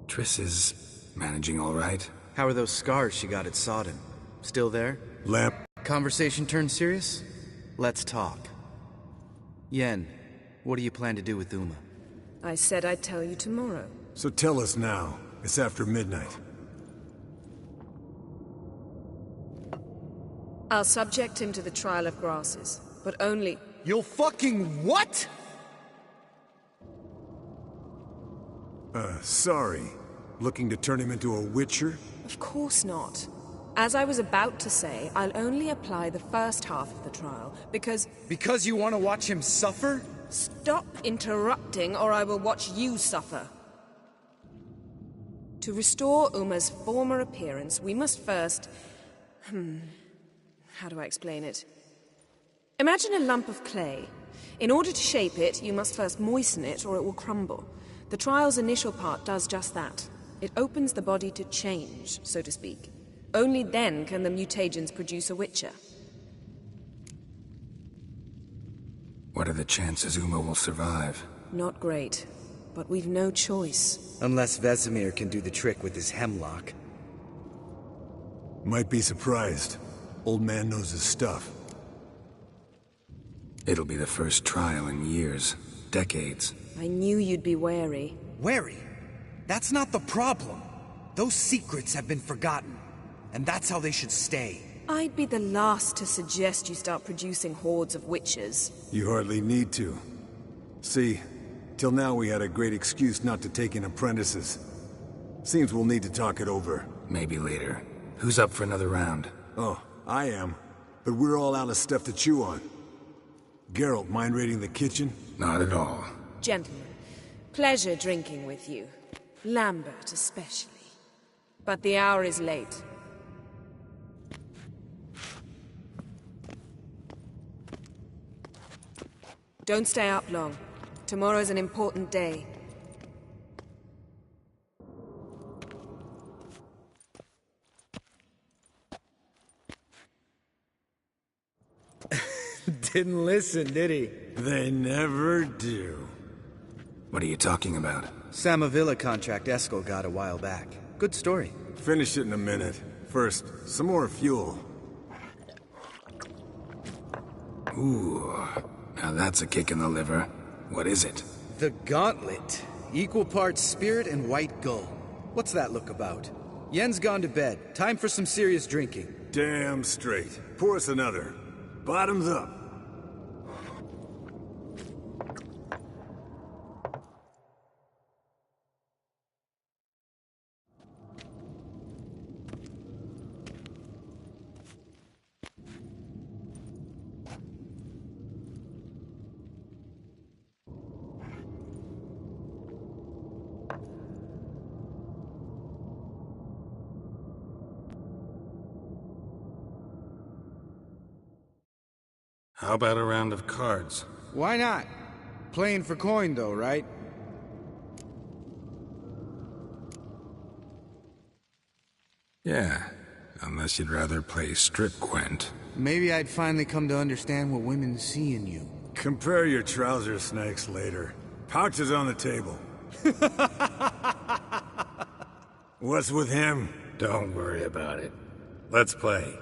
Triss is managing all right. How are those scars she got at Sodden? Still there? Lamp. Conversation turned serious? Let's talk. Yen, what do you plan to do with Uma? I said I'd tell you tomorrow. So tell us now. It's after midnight. I'll subject him to the trial of grasses, but only... You'll fucking what? Sorry. Looking to turn him into a witcher? Of course not. As I was about to say, I'll only apply the first half of the trial, because... Because you want to watch him suffer? Stop interrupting, or I will watch you suffer. To restore Uma's former appearance, we must first... How do I explain it? Imagine a lump of clay. In order to shape it, you must first moisten it, or it will crumble. The trial's initial part does just that. It opens the body to change, so to speak. Only then can the mutagens produce a witcher. What are the chances Uma will survive? Not great, but we've no choice. Unless Vesemir can do the trick with his hemlock. Might be surprised. Old man knows his stuff. It'll be the first trial in years. Decades. I knew you'd be wary. Wary? That's not the problem. Those secrets have been forgotten. And that's how they should stay. I'd be the last to suggest you start producing hordes of witches. You hardly need to. See, till now we had a great excuse not to take in apprentices. Seems we'll need to talk it over. Maybe later. Who's up for another round? Oh, I am. But we're all out of stuff to chew on. Geralt, mind raiding the kitchen? Not at all. Gentlemen, pleasure drinking with you. Lambert especially. But the hour is late. Don't stay up long. Tomorrow's an important day. Didn't listen, did he? They never do. What are you talking about? Samavilla contract Eskel got a while back. Good story. Finish it in a minute. First, some more fuel. Ooh, now that's a kick in the liver. What is it? The Gauntlet. Equal parts spirit and white gull. What's that look about? Yen's gone to bed. Time for some serious drinking. Damn straight. Pour us another. Bottoms up. How about a round of cards? Why not? Playing for coin, though, right? Yeah, unless you'd rather play strip Gwent. Maybe I'd finally come to understand what women see in you. Compare your trouser snakes later. Pouch is on the table. What's with him? Don't worry about it. Let's play.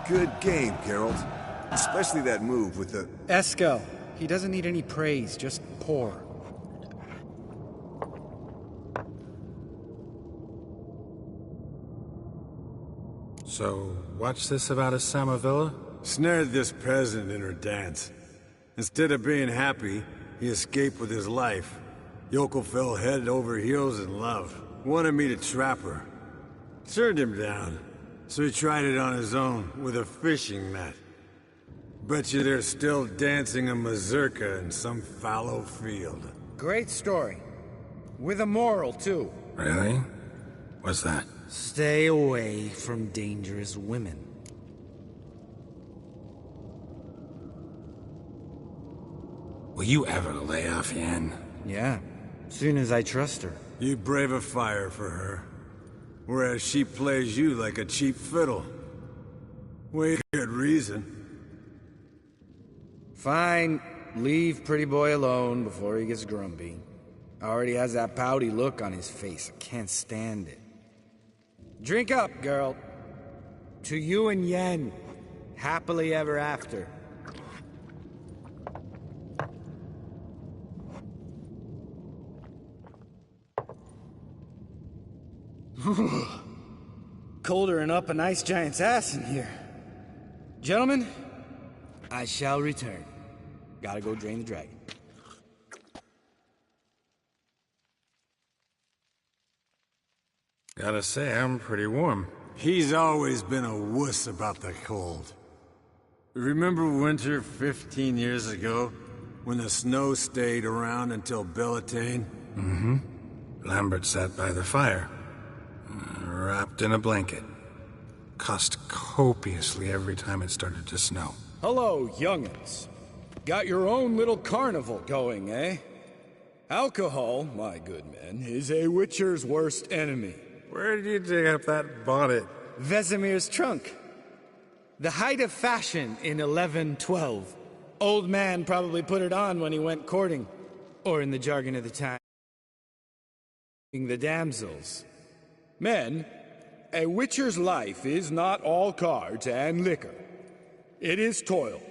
Good game, Geralt. Especially that move with the... Eskel. He doesn't need any praise, just pour. So, what's this about a Samavilla? Snared this peasant in her dance. Instead of being happy, he escaped with his life. Yoko fell head over heels in love. Wanted me to trap her. Turned him down. So he tried it on his own, with a fishing net. Bet you they're still dancing a mazurka in some fallow field. Great story. With a moral, too. Really? What's that? Stay away from dangerous women. Will you ever lay off Yen? Yeah, soon as I trust her. You brave a fire for her. Whereas she plays you like a cheap fiddle. Way good reason. Fine. Leave pretty boy alone before he gets grumpy. Already has that pouty look on his face. I can't stand it. Drink up, girl. To you and Yen. Happily ever after. Colder and up a nice giant's ass in here. Gentlemen, I shall return. Gotta go drain the dragon. Gotta say, I'm pretty warm. He's always been a wuss about the cold. Remember winter 15 years ago? When the snow stayed around until Bellatane? Mm-hmm. Lambert sat by the fire. Wrapped in a blanket. Cussed copiously every time it started to snow. Hello, young'uns. Got your own little carnival going, eh? Alcohol, my good men, is a witcher's worst enemy. Where did you dig up that bonnet? Vesemir's trunk. The height of fashion in 1112. Old man probably put it on when he went courting. Or in the jargon of the time, the damsels. Men, a witcher's life is not all cards and liquor. It is toil.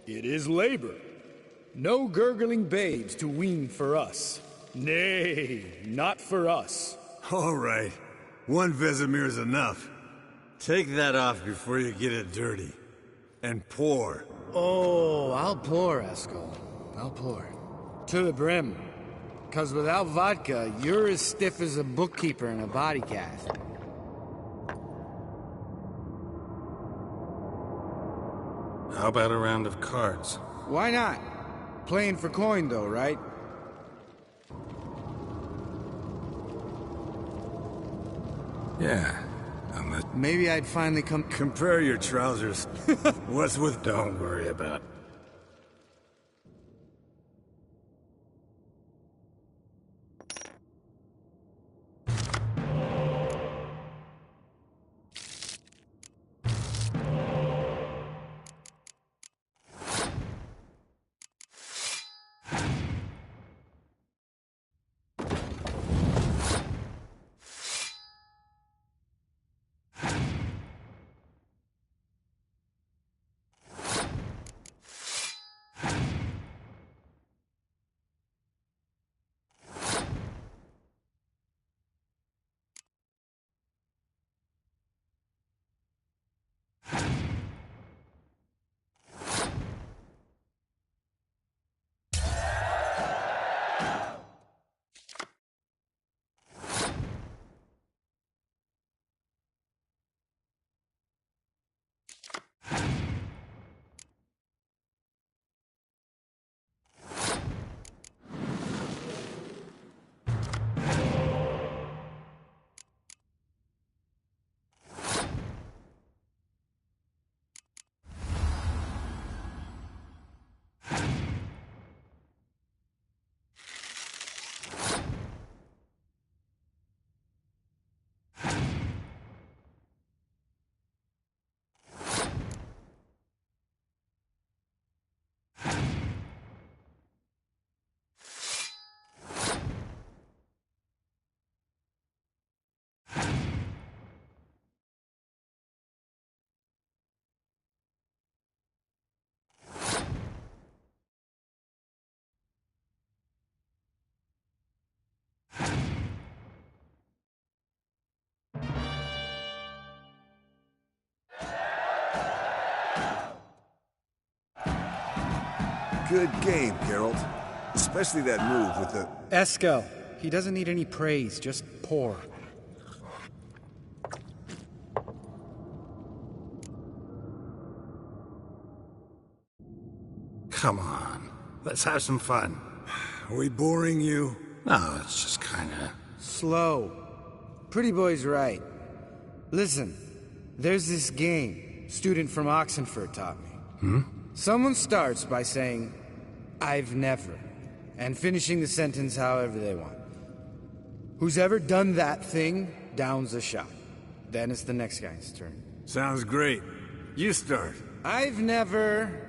It is labor. No gurgling babes to wean for us. Nay, not for us. All right. One Vesemir's enough. Take that off before you get it dirty. And pour. Oh, I'll pour, Eskel. I'll pour. To the brim. 'Cause without vodka, you're as stiff as a bookkeeper in a body cast. How about a round of cards? Why not? Playing for coin, though, right? Yeah, unless... Maybe I'd finally come... Compare your trousers. What's with... Don't worry about it. Good game, Geralt. Especially that move with the... Eskel. He doesn't need any praise, just pour. Come on. Let's have some fun. Are we boring you? No, it's just kinda... Slow. Pretty boy's right. Listen, there's this game student from Oxenford taught me. Someone starts by saying, I've never, and finishing the sentence however they want. Who's ever done that thing downs a shot. Then it's the next guy's turn. Sounds great. You start. I've never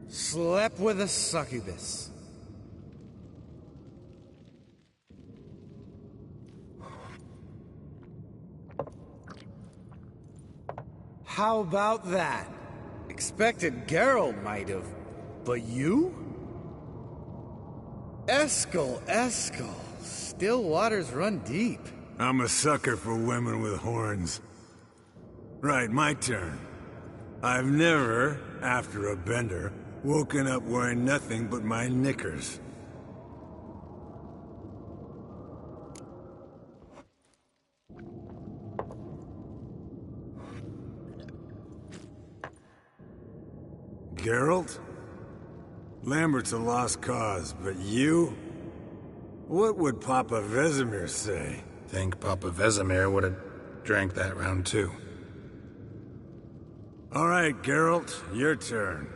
slept with a succubus. How about that? Expected Geralt might have, but you? Eskel. Still waters run deep. I'm a sucker for women with horns. Right, my turn. I've never, after a bender, woken up wearing nothing but my knickers. Geralt? Lambert's a lost cause, but you? What would Papa Vesemir say? Think Papa Vesemir would have drank that round too. All right, Geralt, your turn.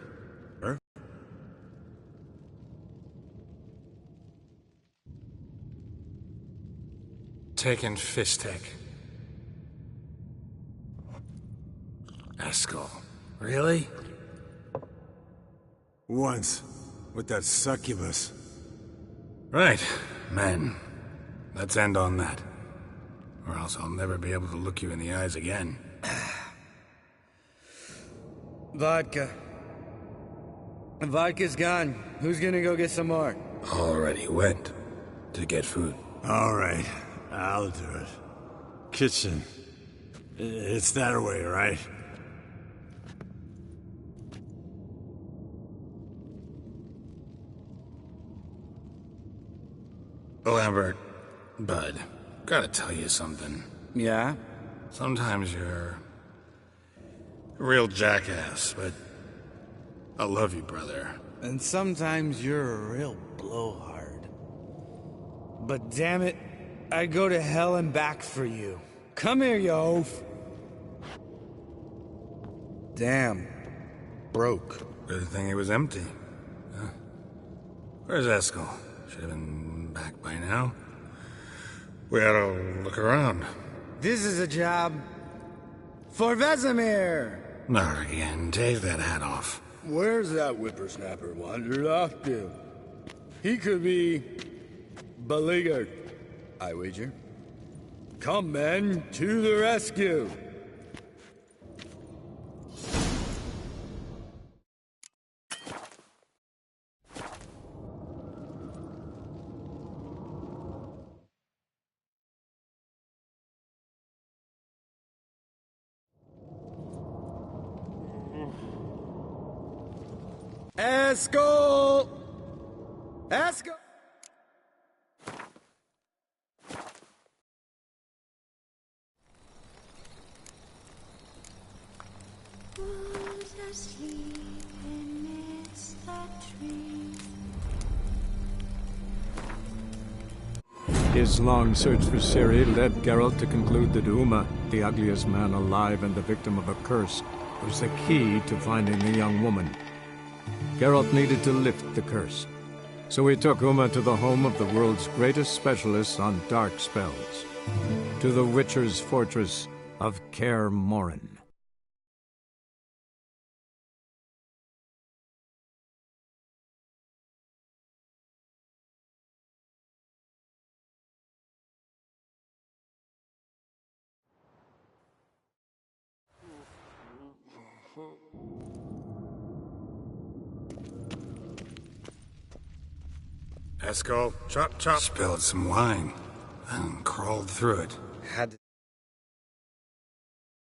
Taking Fistek. Eskel. Really? Once, with that succubus. Right, men. Let's end on that. Or else I'll never be able to look you in the eyes again. Vodka. Vodka's gone. Who's gonna go get some more? Already went. To get food. All right, I'll do it. Kitchen. It's that way, right? Lambert, Bud, gotta tell you something. Yeah? Sometimes you're a real jackass, but I love you, brother. And sometimes you're a real blowhard. But damn it, I'd go to hell and back for you. Come here, you oaf. Damn. Broke. Good thing it was empty. Huh? Where's Eskel? Should have been back by now. We ought to look around. This is a job for Vesemir! Not again. Take that hat off. Where's that whippersnapper wandered off to? He could be beleaguered, I wager. Come, men, to the rescue! Eskel! Eskel! Who's asleep amidst the trees? His long search for Ciri led Geralt to conclude that Uma, the ugliest man alive and the victim of a curse, was the key to finding the young woman. Geralt needed to lift the curse, so he took Uma to the home of the world's greatest specialists on dark spells, to the Witcher's fortress of Kaer Morhen. Eskel, chop, chop. Spilled some wine and crawled through it. Had